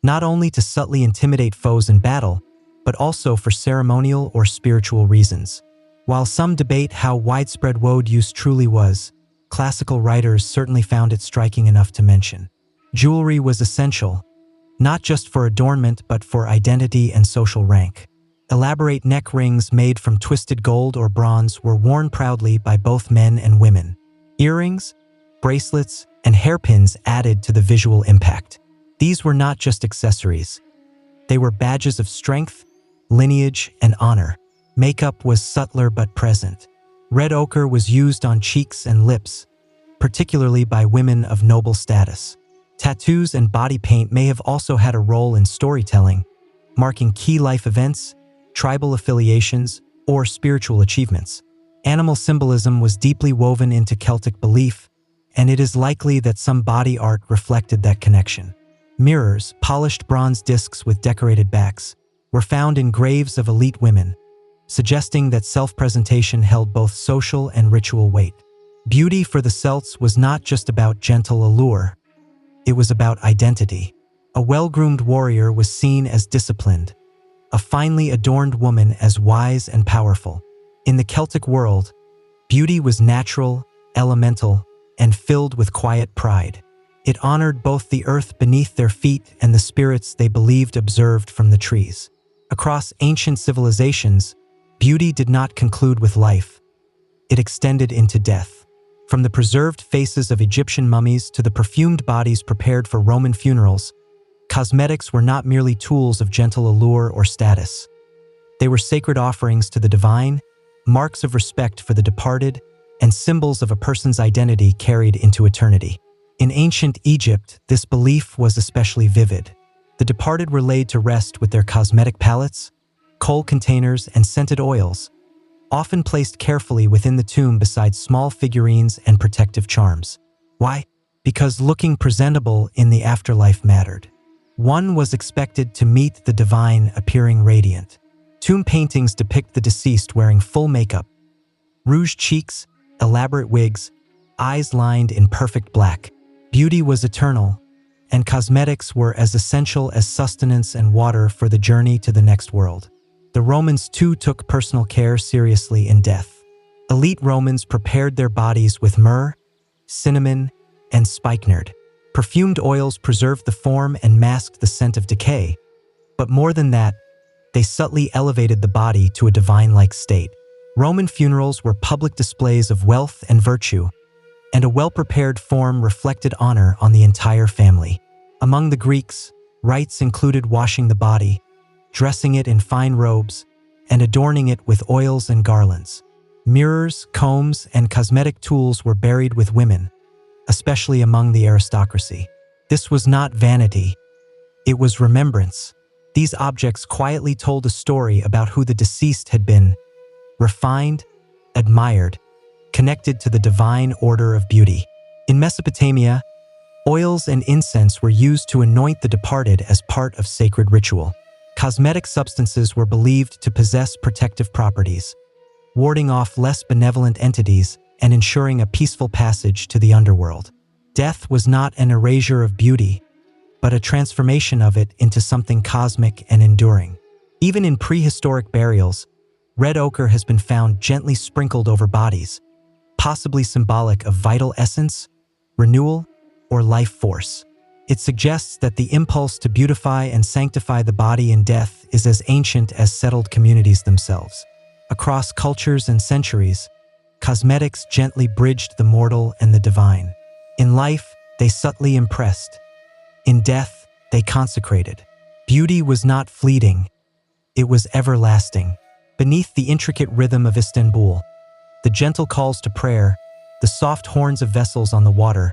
S1: not only to subtly intimidate foes in battle, but also for ceremonial or spiritual reasons. While some debate how widespread woad use truly was, classical writers certainly found it striking enough to mention. Jewelry was essential, not just for adornment but for identity and social rank. Elaborate neck rings made from twisted gold or bronze were worn proudly by both men and women. Earrings, bracelets, and hairpins added to the visual impact. These were not just accessories. They were badges of strength, lineage, and honor. Makeup was subtler but present. Red ochre was used on cheeks and lips, particularly by women of noble status. Tattoos and body paint may have also had a role in storytelling, marking key life events, tribal affiliations, or spiritual achievements. Animal symbolism was deeply woven into Celtic belief, and it is likely that some body art reflected that connection. Mirrors, polished bronze discs with decorated backs, were found in graves of elite women, suggesting that self-presentation held both social and ritual weight. Beauty for the Celts was not just about gentle allure, it was about identity. A well-groomed warrior was seen as disciplined, a finely adorned woman as wise and powerful. In the Celtic world, beauty was natural, elemental, and filled with quiet pride. It honored both the earth beneath their feet and the spirits they believed observed from the trees. Across ancient civilizations, beauty did not conclude with life. It extended into death. From the preserved faces of Egyptian mummies to the perfumed bodies prepared for Roman funerals, cosmetics were not merely tools of gentle allure or status. They were sacred offerings to the divine, marks of respect for the departed, and symbols of a person's identity carried into eternity. In ancient Egypt, this belief was especially vivid. The departed were laid to rest with their cosmetic palettes, coal containers, and scented oils, often placed carefully within the tomb beside small figurines and protective charms. Why? Because looking presentable in the afterlife mattered. One was expected to meet the divine appearing radiant. Tomb paintings depict the deceased wearing full makeup, rouged cheeks, elaborate wigs, eyes lined in perfect black. Beauty was eternal, and cosmetics were as essential as sustenance and water for the journey to the next world. The Romans too took personal care seriously in death. Elite Romans prepared their bodies with myrrh, cinnamon, and spikenard. Perfumed oils preserved the form and masked the scent of decay, but more than that, they subtly elevated the body to a divine-like state. Roman funerals were public displays of wealth and virtue, and a well-prepared form reflected honor on the entire family. Among the Greeks, rites included washing the body, dressing it in fine robes, and adorning it with oils and garlands. Mirrors, combs, and cosmetic tools were buried with women, especially among the aristocracy. This was not vanity, it was remembrance. These objects quietly told a story about who the deceased had been, refined, admired, connected to the divine order of beauty. In Mesopotamia, oils and incense were used to anoint the departed as part of sacred ritual. Cosmetic substances were believed to possess protective properties, warding off less benevolent entities and ensuring a peaceful passage to the underworld. Death was not an erasure of beauty, but a transformation of it into something cosmic and enduring. Even in prehistoric burials, red ochre has been found gently sprinkled over bodies, possibly symbolic of vital essence, renewal, or life force. It suggests that the impulse to beautify and sanctify the body in death is as ancient as settled communities themselves. Across cultures and centuries, cosmetics gently bridged the mortal and the divine. In life, they subtly impressed. In death, they consecrated. Beauty was not fleeting, it was everlasting. Beneath the intricate rhythm of Istanbul, the gentle calls to prayer, the soft horns of vessels on the water,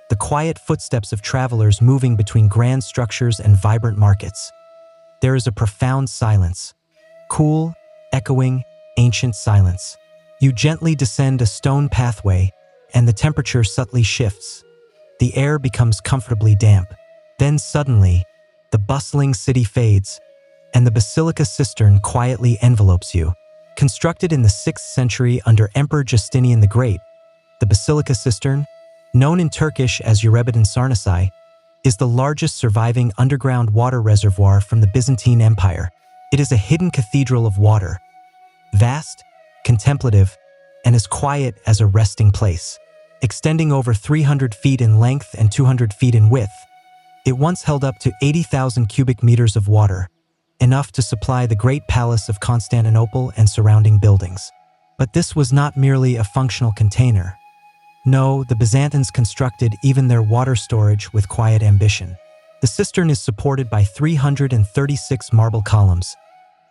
S1: the quiet footsteps of travelers moving between grand structures and vibrant markets. There is a profound silence. Cool, echoing, ancient silence. You gently descend a stone pathway, and the temperature subtly shifts. The air becomes comfortably damp. Then suddenly, the bustling city fades, and the basilica cistern quietly envelopes you. Constructed in the 6th century under Emperor Justinian the Great, the basilica cistern, known in Turkish as Yerebatan Sarnıcı, is the largest surviving underground water reservoir from the Byzantine Empire. It is a hidden cathedral of water, vast, contemplative, and as quiet as a resting place. Extending over 300 feet in length and 200 feet in width, it once held up to 80,000 cubic meters of water, enough to supply the Great Palace of Constantinople and surrounding buildings. But this was not merely a functional container. No, the Byzantines constructed even their water storage with quiet ambition. The cistern is supported by 336 marble columns,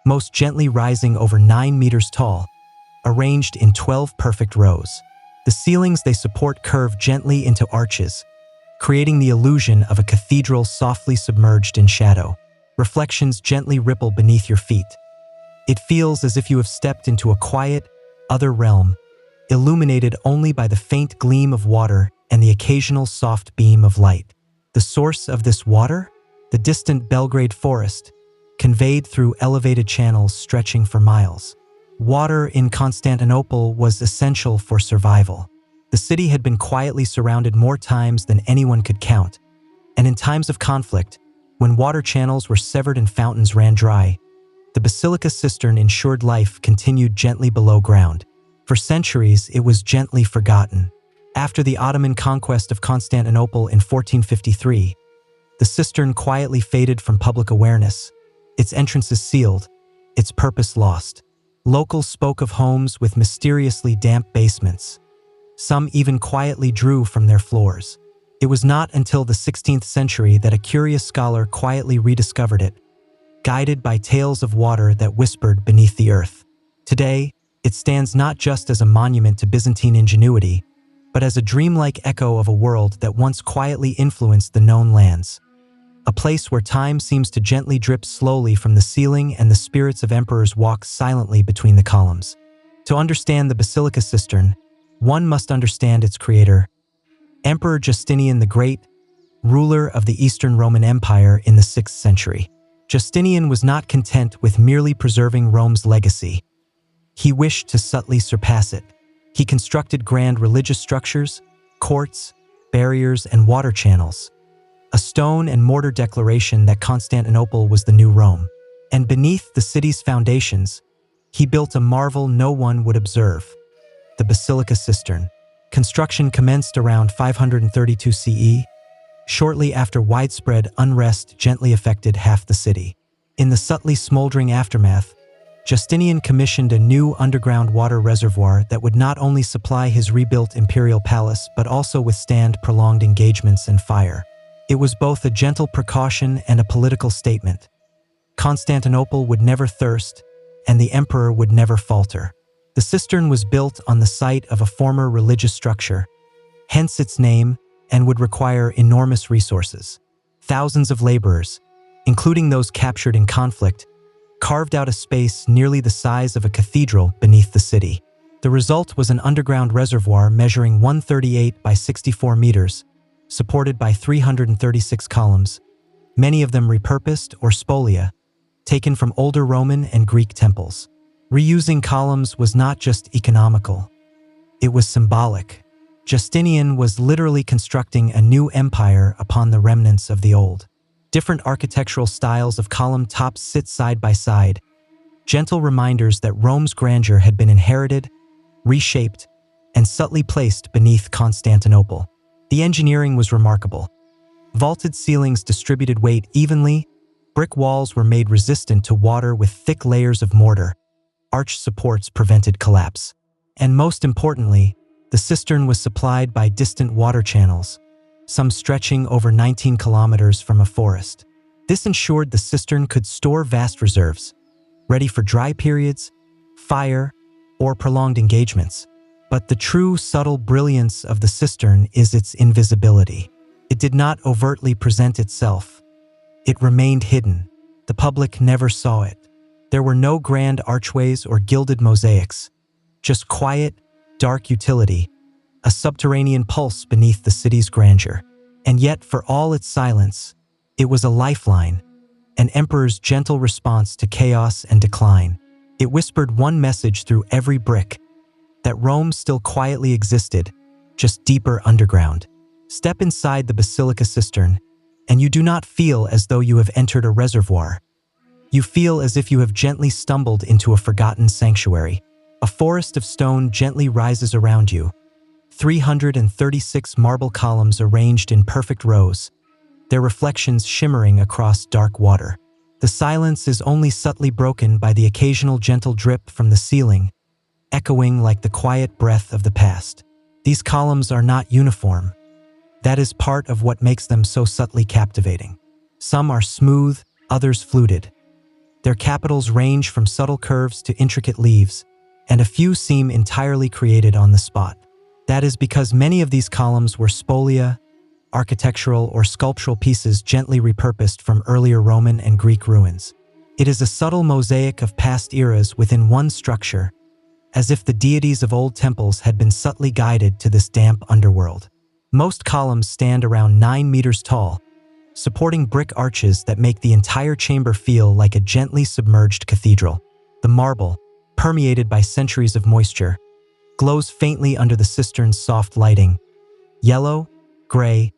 S1: most gently rising over 9 meters tall, arranged in 12 perfect rows. The ceilings they support curve gently into arches, creating the illusion of a cathedral softly submerged in shadow. Reflections gently ripple beneath your feet. It feels as if you have stepped into a quiet, other realm, illuminated only by the faint gleam of water and the occasional soft beam of light. The source of this water? The distant Belgrade forest, conveyed through elevated channels stretching for miles. Water in Constantinople was essential for survival. The city had been quietly surrounded more times than anyone could count, and in times of conflict, when water channels were severed and fountains ran dry, the basilica cistern ensured life continued gently below ground. For centuries, it was gently forgotten. After the Ottoman conquest of Constantinople in 1453, the cistern quietly faded from public awareness, its entrances sealed, its purpose lost. Locals spoke of homes with mysteriously damp basements. Some even quietly drew from their floors. It was not until the 16th century that a curious scholar quietly rediscovered it, guided by tales of water that whispered beneath the earth. Today, it stands not just as a monument to Byzantine ingenuity, but as a dreamlike echo of a world that once quietly influenced the known lands. A place where time seems to gently drip slowly from the ceiling and the spirits of emperors walk silently between the columns. To understand the basilica cistern, one must understand its creator, Emperor Justinian the Great, ruler of the Eastern Roman Empire in the 6th century. Justinian was not content with merely preserving Rome's legacy. He wished to subtly surpass it. He constructed grand religious structures, courts, barriers, and water channels, a stone and mortar declaration that Constantinople was the new Rome. And beneath the city's foundations, he built a marvel no one would observe, the basilica cistern. Construction commenced around 532 CE, shortly after widespread unrest gently affected half the city. In the subtly smoldering aftermath, Justinian commissioned a new underground water reservoir that would not only supply his rebuilt imperial palace but also withstand prolonged engagements and fire. It was both a gentle precaution and a political statement. Constantinople would never thirst, and the emperor would never falter. The cistern was built on the site of a former religious structure, hence its name, and would require enormous resources. Thousands of laborers, including those captured in conflict, carved out a space nearly the size of a cathedral beneath the city. The result was an underground reservoir measuring 138 by 64 meters, supported by 336 columns, many of them repurposed or spolia, taken from older Roman and Greek temples. Reusing columns was not just economical, it was symbolic. Justinian was literally constructing a new empire upon the remnants of the old. Different architectural styles of column tops sit side by side, gentle reminders that Rome's grandeur had been inherited, reshaped, and subtly placed beneath Constantinople. The engineering was remarkable. Vaulted ceilings distributed weight evenly, brick walls were made resistant to water with thick layers of mortar, arch supports prevented collapse. And most importantly, the cistern was supplied by distant water channels, some stretching over 19 kilometers from a forest. This ensured the cistern could store vast reserves, ready for dry periods, fire, or prolonged engagements. But the true subtle brilliance of the cistern is its invisibility. It did not overtly present itself. It remained hidden. The public never saw it. There were no grand archways or gilded mosaics, just quiet, dark utility, a subterranean pulse beneath the city's grandeur. And yet, for all its silence, it was a lifeline, an emperor's gentle response to chaos and decline. It whispered one message through every brick, that Rome still quietly existed, just deeper underground. Step inside the basilica cistern, and you do not feel as though you have entered a reservoir. You feel as if you have gently stumbled into a forgotten sanctuary. A forest of stone gently rises around you, 336 marble columns arranged in perfect rows, their reflections shimmering across dark water. The silence is only subtly broken by the occasional gentle drip from the ceiling, echoing like the quiet breath of the past. These columns are not uniform. That is part of what makes them so subtly captivating. Some are smooth, others fluted. Their capitals range from subtle curves to intricate leaves, and a few seem entirely created on the spot. That is because many of these columns were spolia, architectural or sculptural pieces gently repurposed from earlier Roman and Greek ruins. It is a subtle mosaic of past eras within one structure, as if the deities of old temples had been subtly guided to this damp underworld. Most columns stand around 9 meters tall, supporting brick arches that make the entire chamber feel like a gently submerged cathedral. The marble, permeated by centuries of moisture, glows faintly under the cistern's soft lighting, yellow, gray,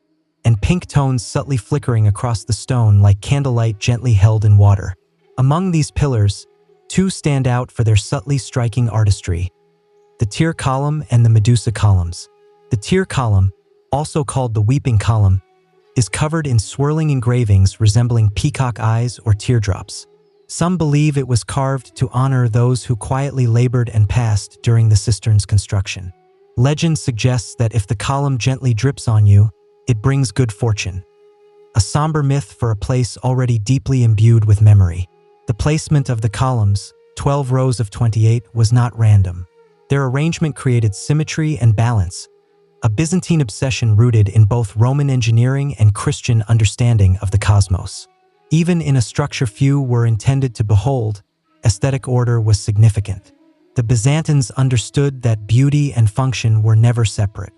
S1: and pink tones subtly flickering across the stone like candlelight gently held in water. Among these pillars, two stand out for their subtly striking artistry: the tier column and the Medusa columns. The tier column, also called the weeping column, is covered in swirling engravings resembling peacock eyes or teardrops. Some believe it was carved to honor those who quietly labored and passed during the cistern's construction. Legend suggests that if the column gently drips on you, it brings good fortune. A somber myth for a place already deeply imbued with memory. The placement of the columns, 12 rows of 28, was not random. Their arrangement created symmetry and balance, a Byzantine obsession rooted in both Roman engineering and Christian understanding of the cosmos. Even in a structure few were intended to behold, aesthetic order was significant. The Byzantines understood that beauty and function were never separate.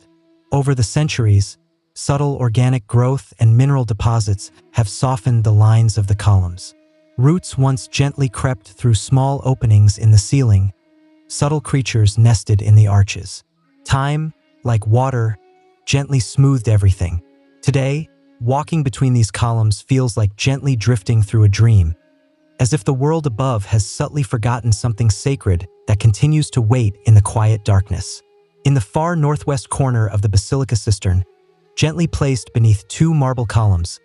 S1: Over the centuries, subtle organic growth and mineral deposits have softened the lines of the columns. Roots once gently crept through small openings in the ceiling, subtle creatures nested in the arches. Time, like water, gently smoothed everything. Today, walking between these columns feels like gently drifting through a dream, as if the world above has subtly forgotten something sacred that continues to wait in the quiet darkness. In the far northwest corner of the basilica cistern, gently placed beneath two marble columns,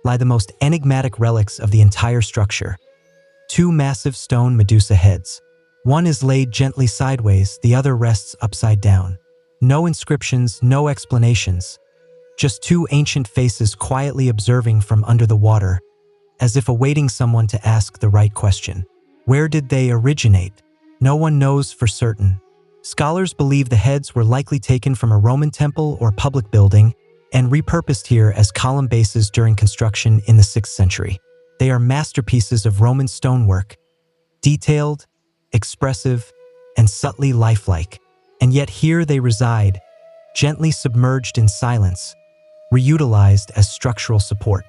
S1: lie the most enigmatic relics of the entire structure: two massive stone Medusa heads. One is laid gently sideways, the other rests upside down. No inscriptions, no explanations. Just two ancient faces quietly observing from under the water, as if awaiting someone to ask the right question. Where did they originate? No one knows for certain. Scholars believe the heads were likely taken from a Roman temple or public building and repurposed here as column bases during construction in the 6th century. They are masterpieces of Roman stonework, detailed, expressive, and subtly lifelike. And yet here they reside, gently submerged in silence, reutilized as structural support.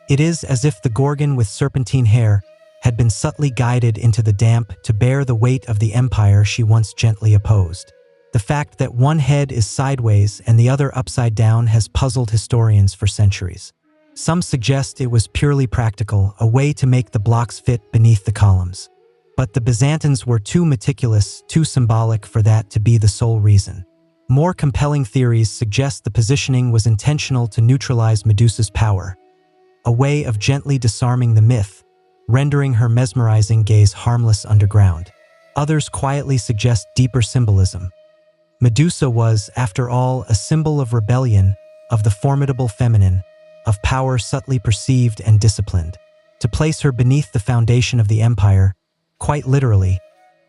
S1: It is as if the Gorgon with serpentine hair had been subtly guided into the damp to bear the weight of the empire she once gently opposed. The fact that one head is sideways and the other upside down has puzzled historians for centuries. Some suggest it was purely practical, a way to make the blocks fit beneath the columns. But the Byzantines were too meticulous, too symbolic for that to be the sole reason. More compelling theories suggest the positioning was intentional to neutralize Medusa's power, a way of gently disarming the myth, rendering her mesmerizing gaze harmless underground. Others quietly suggest deeper symbolism. Medusa was, after all, a symbol of rebellion, of the formidable feminine, of power subtly perceived and disciplined. To place her beneath the foundation of the empire, quite literally,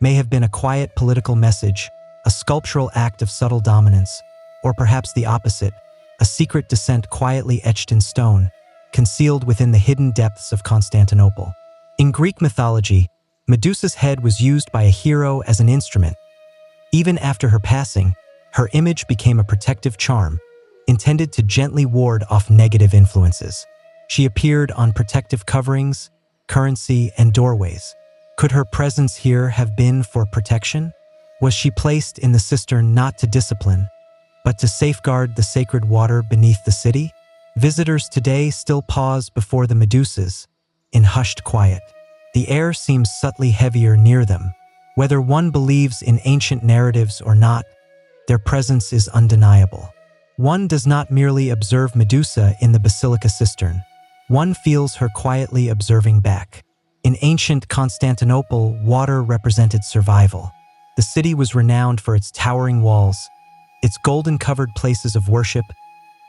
S1: may have been a quiet political message, a sculptural act of subtle dominance, or perhaps the opposite, a secret descent quietly etched in stone, concealed within the hidden depths of Constantinople. In Greek mythology, Medusa's head was used by a hero as an instrument. Even after her passing, her image became a protective charm, intended to gently ward off negative influences. She appeared on protective coverings, currency, and doorways. Could her presence here have been for protection? Was she placed in the cistern not to discipline, but to safeguard the sacred water beneath the city? Visitors today still pause before the Medusas, in hushed quiet. The air seems subtly heavier near them. Whether one believes in ancient narratives or not, their presence is undeniable. One does not merely observe Medusa in the basilica cistern. One feels her quietly observing back. In ancient Constantinople, water represented survival. The city was renowned for its towering walls, its golden-covered places of worship,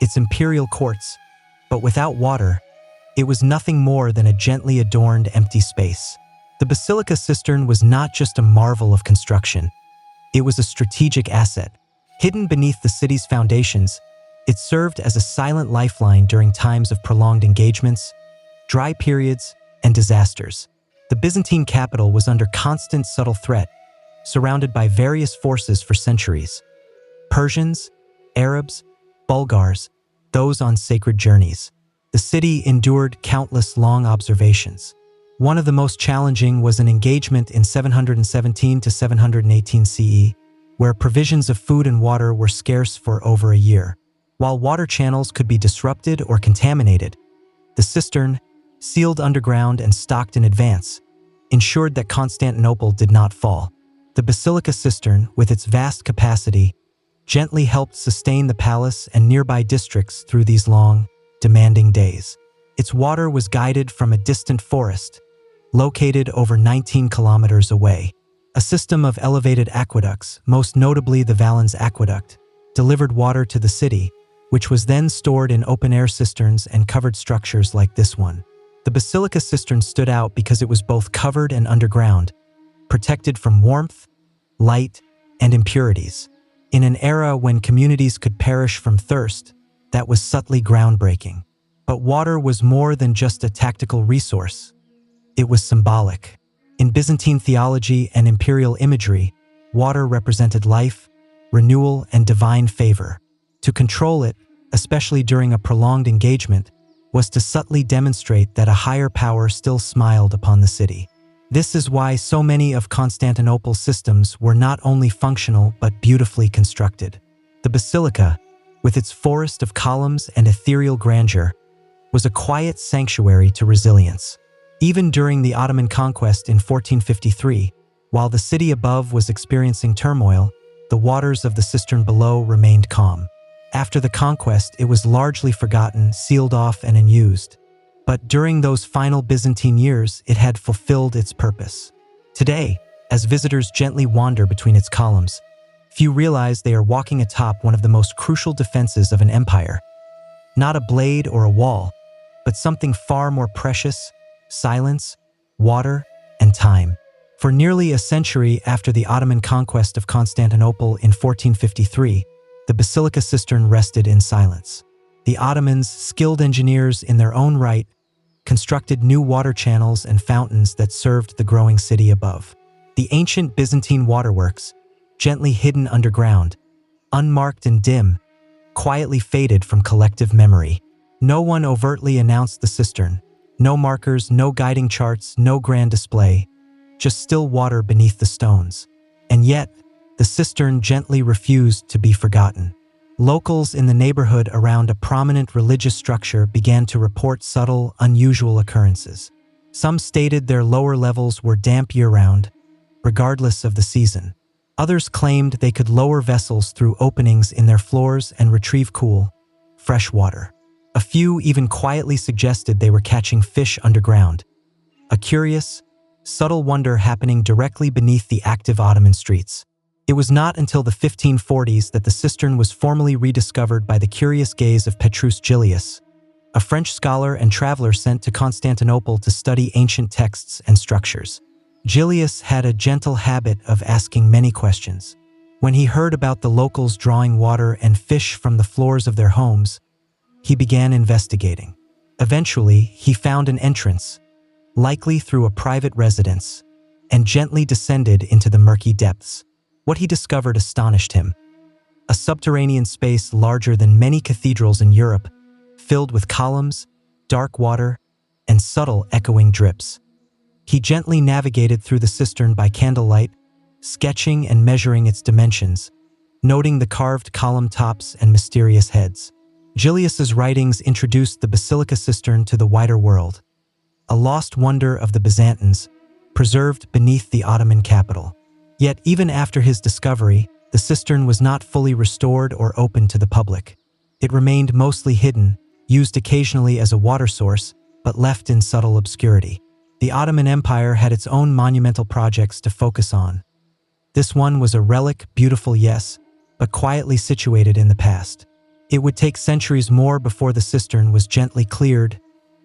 S1: its imperial courts. But without water, it was nothing more than a gently adorned empty space. The basilica cistern was not just a marvel of construction. It was a strategic asset. Hidden beneath the city's foundations, it served as a silent lifeline during times of prolonged engagements, dry periods, and disasters. The Byzantine capital was under constant subtle threat, surrounded by various forces for centuries. Persians, Arabs, Bulgars, those on sacred journeys. The city endured countless long observations. One of the most challenging was an engagement in 717 to 718 CE, where provisions of food and water were scarce for over a year. While water channels could be disrupted or contaminated, the cistern, sealed underground and stocked in advance, ensured that Constantinople did not fall. The basilica cistern, with its vast capacity, gently helped sustain the palace and nearby districts through these long, demanding days. Its water was guided from a distant forest, located over 19 kilometers away. A system of elevated aqueducts, most notably the Valens Aqueduct, delivered water to the city, which was then stored in open-air cisterns and covered structures like this one. The basilica cistern stood out because it was both covered and underground, protected from warmth, light, and impurities. In an era when communities could perish from thirst, that was subtly groundbreaking. But water was more than just a tactical resource. It was symbolic. In Byzantine theology and imperial imagery, water represented life, renewal, and divine favor. To control it, especially during a prolonged engagement, was to subtly demonstrate that a higher power still smiled upon the city. This is why so many of Constantinople's systems were not only functional but beautifully constructed. The basilica, with its forest of columns and ethereal grandeur, was a quiet sanctuary to resilience. Even during the Ottoman conquest in 1453, while the city above was experiencing turmoil, the waters of the cistern below remained calm. After the conquest, it was largely forgotten, sealed off, and unused. But during those final Byzantine years, it had fulfilled its purpose. Today, as visitors gently wander between its columns, few realize they are walking atop one of the most crucial defenses of an empire. Not a blade or a wall, but something far more precious: silence, water, and time. For nearly a century after the Ottoman conquest of Constantinople in 1453, the basilica cistern rested in silence. The Ottomans, skilled engineers in their own right, constructed new water channels and fountains that served the growing city above. The ancient Byzantine waterworks, gently hidden underground, unmarked and dim, quietly faded from collective memory. No one overtly announced the cistern. No markers, no guiding charts, no grand display, just still water beneath the stones. And yet, the cistern gently refused to be forgotten. Locals in the neighborhood around a prominent religious structure began to report subtle, unusual occurrences. Some stated their lower levels were damp year-round, regardless of the season. Others claimed they could lower vessels through openings in their floors and retrieve cool, fresh water. A few even quietly suggested they were catching fish underground. A curious, subtle wonder happening directly beneath the active Ottoman streets. It was not until the 1540s that the cistern was formally rediscovered by the curious gaze of Petrus Gillius, a French scholar and traveler sent to Constantinople to study ancient texts and structures. Gillius had a gentle habit of asking many questions. When he heard about the locals drawing water and fish from the floors of their homes, he began investigating. Eventually, he found an entrance, likely through a private residence, and gently descended into the murky depths. What he discovered astonished him. A subterranean space larger than many cathedrals in Europe, filled with columns, dark water, and subtle echoing drips. He gently navigated through the cistern by candlelight, sketching and measuring its dimensions, noting the carved column tops and mysterious heads. Gillius's writings introduced the basilica cistern to the wider world, a lost wonder of the Byzantines, preserved beneath the Ottoman capital. Yet even after his discovery, the cistern was not fully restored or open to the public. It remained mostly hidden, used occasionally as a water source, but left in subtle obscurity. The Ottoman Empire had its own monumental projects to focus on. This one was a relic, beautiful yes, but quietly situated in the past. It would take centuries more before the cistern was gently cleared,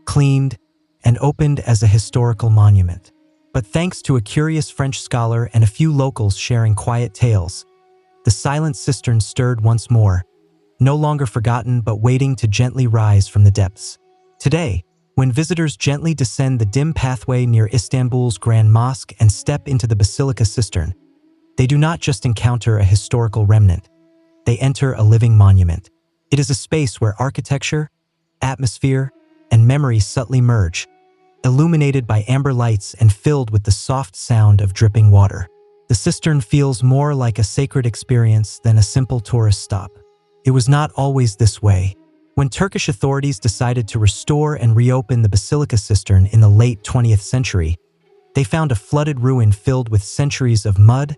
S1: cleaned, and opened as a historical monument. But thanks to a curious French scholar and a few locals sharing quiet tales, the silent cistern stirred once more, no longer forgotten but waiting to gently rise from the depths. Today, when visitors gently descend the dim pathway near Istanbul's Grand Mosque and step into the Basilica cistern, they do not just encounter a historical remnant, they enter a living monument. It is a space where architecture, atmosphere, and memory subtly merge, illuminated by amber lights and filled with the soft sound of dripping water. The cistern feels more like a sacred experience than a simple tourist stop. It was not always this way. When Turkish authorities decided to restore and reopen the Basilica cistern in the late 20th century, they found a flooded ruin filled with centuries of mud,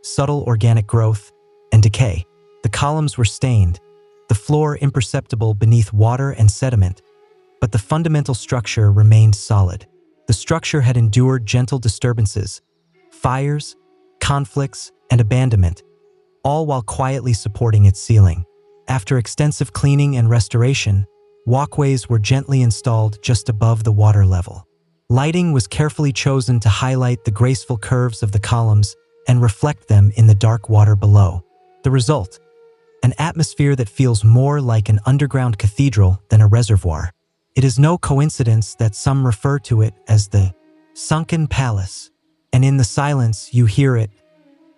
S1: subtle organic growth, and decay. The columns were stained, the floor imperceptible beneath water and sediment, but the fundamental structure remained solid. The structure had endured gentle disturbances, fires, conflicts, and abandonment, all while quietly supporting its ceiling. After extensive cleaning and restoration, walkways were gently installed just above the water level. Lighting was carefully chosen to highlight the graceful curves of the columns and reflect them in the dark water below. The result? An atmosphere that feels more like an underground cathedral than a reservoir. It is no coincidence that some refer to it as the sunken palace, and in the silence you hear it,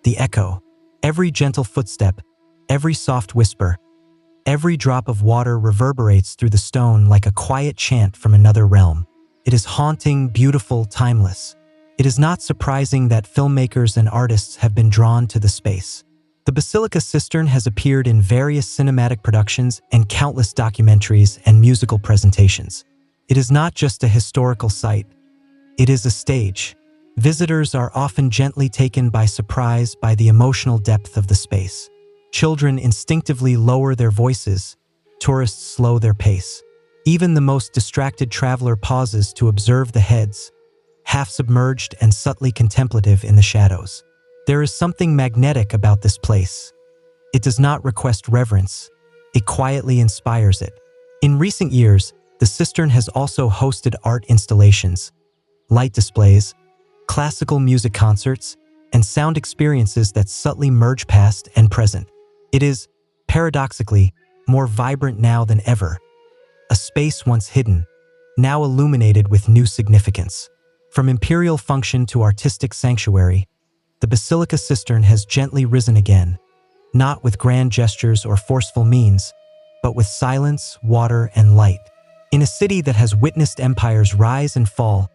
S1: the echo. Every gentle footstep, every soft whisper, every drop of water reverberates through the stone like a quiet chant from another realm. It is haunting, beautiful, timeless. It is not surprising that filmmakers and artists have been drawn to the space. The Basilica cistern has appeared in various cinematic productions and countless documentaries and musical presentations. It is not just a historical site, it is a stage. Visitors are often gently taken by surprise by the emotional depth of the space. Children instinctively lower their voices, tourists slow their pace. Even the most distracted traveler pauses to observe the heads, half submerged and subtly contemplative in the shadows. There is something magnetic about this place. It does not request reverence, it quietly inspires it. In recent years, the cistern has also hosted art installations, light displays, classical music concerts, and sound experiences that subtly merge past and present. It is, paradoxically, more vibrant now than ever. A space once hidden, now illuminated with new significance. From imperial function to artistic sanctuary, the Basilica cistern has gently risen again, not with grand gestures or forceful means, but with silence, water, and light. In a city that has witnessed empires rise and fall,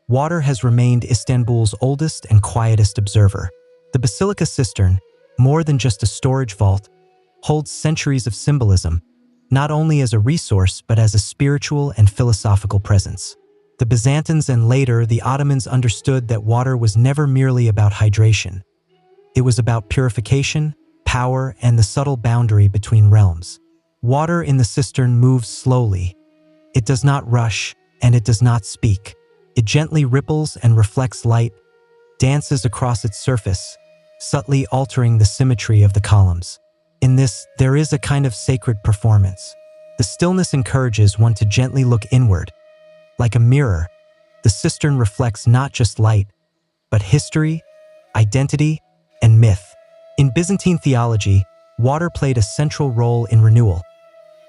S1: water has remained Istanbul's oldest and quietest observer. The Basilica cistern, more than just a storage vault, holds centuries of symbolism, not only as a resource but as a spiritual and philosophical presence. The Byzantines and later the Ottomans understood that water was never merely about hydration. It was about purification, power, and the subtle boundary between realms. Water in the cistern moves slowly. It does not rush, and it does not speak. It gently ripples and reflects light, dances across its surface, subtly altering the symmetry of the columns. In this, there is a kind of sacred performance. The stillness encourages one to gently look inward. Like a mirror, the cistern reflects not just light, but history, identity, and myth. In Byzantine theology, water played a central role in renewal.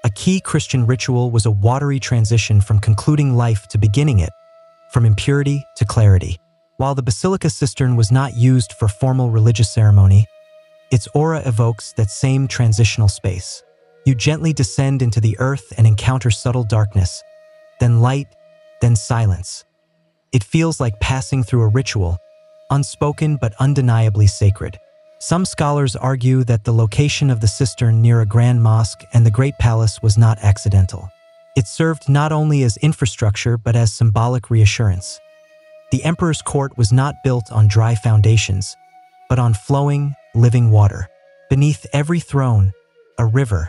S1: A key Christian ritual was a watery transition from concluding life to beginning it, from impurity to clarity. While the basilica cistern was not used for formal religious ceremony, its aura evokes that same transitional space. You gently descend into the earth and encounter subtle darkness, then light, then silence. It feels like passing through a ritual, unspoken but undeniably sacred. Some scholars argue that the location of the cistern near a grand mosque and the Great Palace was not accidental. It served not only as infrastructure but as symbolic reassurance. The emperor's court was not built on dry foundations, but on flowing, living water. Beneath every throne, a river.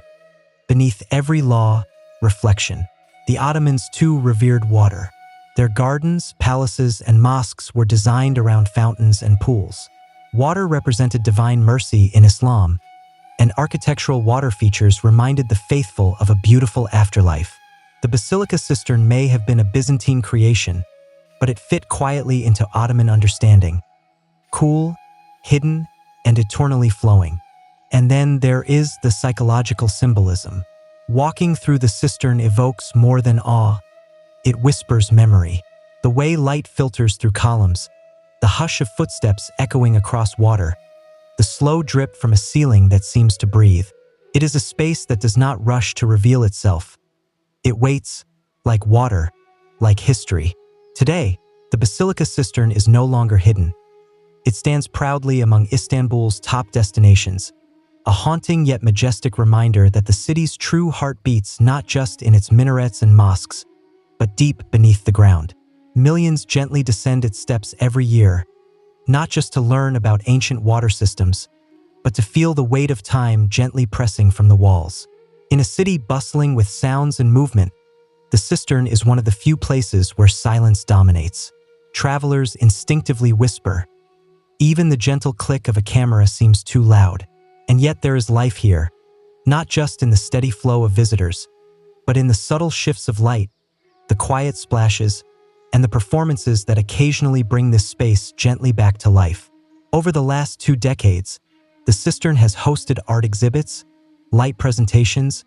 S1: Beneath every law, reflection. The Ottomans too revered water. Their gardens, palaces, and mosques were designed around fountains and pools. Water represented divine mercy in Islam, and architectural water features reminded the faithful of a beautiful afterlife. The basilica cistern may have been a Byzantine creation, but it fit quietly into Ottoman understanding. Cool, hidden, and eternally flowing. And then there is the psychological symbolism. Walking through the cistern evokes more than awe. It whispers memory. The way light filters through columns, the hush of footsteps echoing across water, the slow drip from a ceiling that seems to breathe. It is a space that does not rush to reveal itself. It waits, like water, like history. Today, the basilica cistern is no longer hidden. It stands proudly among Istanbul's top destinations, a haunting yet majestic reminder that the city's true heart beats not just in its minarets and mosques, but deep beneath the ground. Millions gently descend its steps every year, not just to learn about ancient water systems, but to feel the weight of time gently pressing from the walls. In a city bustling with sounds and movement, the cistern is one of the few places where silence dominates. Travelers instinctively whisper. Even the gentle click of a camera seems too loud. And yet there is life here, not just in the steady flow of visitors, but in the subtle shifts of light, the quiet splashes, and the performances that occasionally bring this space gently back to life. Over the last 2 decades, the cistern has hosted art exhibits, light presentations,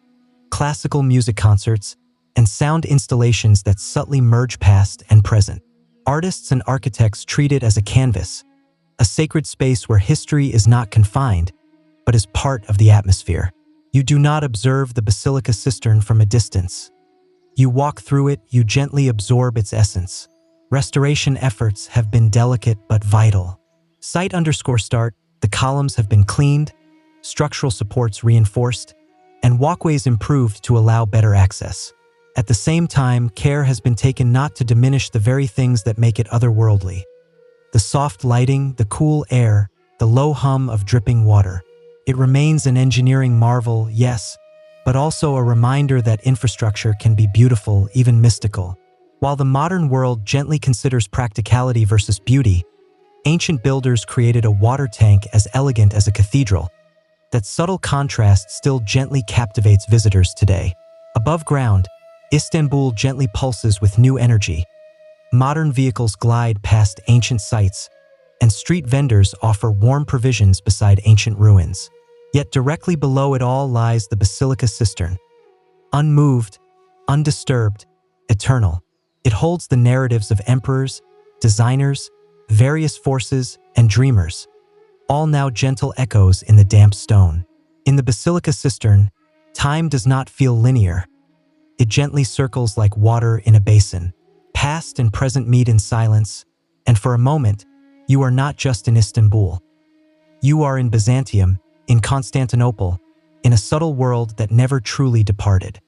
S1: classical music concerts, and sound installations that subtly merge past and present. Artists and architects treat it as a canvas, a sacred space where history is not confined, but is part of the atmosphere. You do not observe the basilica cistern from a distance. You walk through it, you gently absorb its essence. Restoration efforts have been delicate but vital. Site_start, the columns have been cleaned, structural supports reinforced, and walkways improved to allow better access. At the same time, care has been taken not to diminish the very things that make it otherworldly. The soft lighting, the cool air, the low hum of dripping water. It remains an engineering marvel, yes, but also a reminder that infrastructure can be beautiful, even mystical. While the modern world gently considers practicality versus beauty, ancient builders created a water tank as elegant as a cathedral. That subtle contrast still gently captivates visitors today. Above ground, Istanbul gently pulses with new energy. Modern vehicles glide past ancient sites, and street vendors offer warm provisions beside ancient ruins. Yet directly below it all lies the basilica cistern. Unmoved, undisturbed, eternal. It holds the narratives of emperors, designers, various forces, and dreamers, all now gentle echoes in the damp stone. In the basilica cistern, time does not feel linear. It gently circles like water in a basin. Past and present meet in silence, and for a moment, you are not just in Istanbul. You are in Byzantium, in Constantinople, in a subtle world that never truly departed.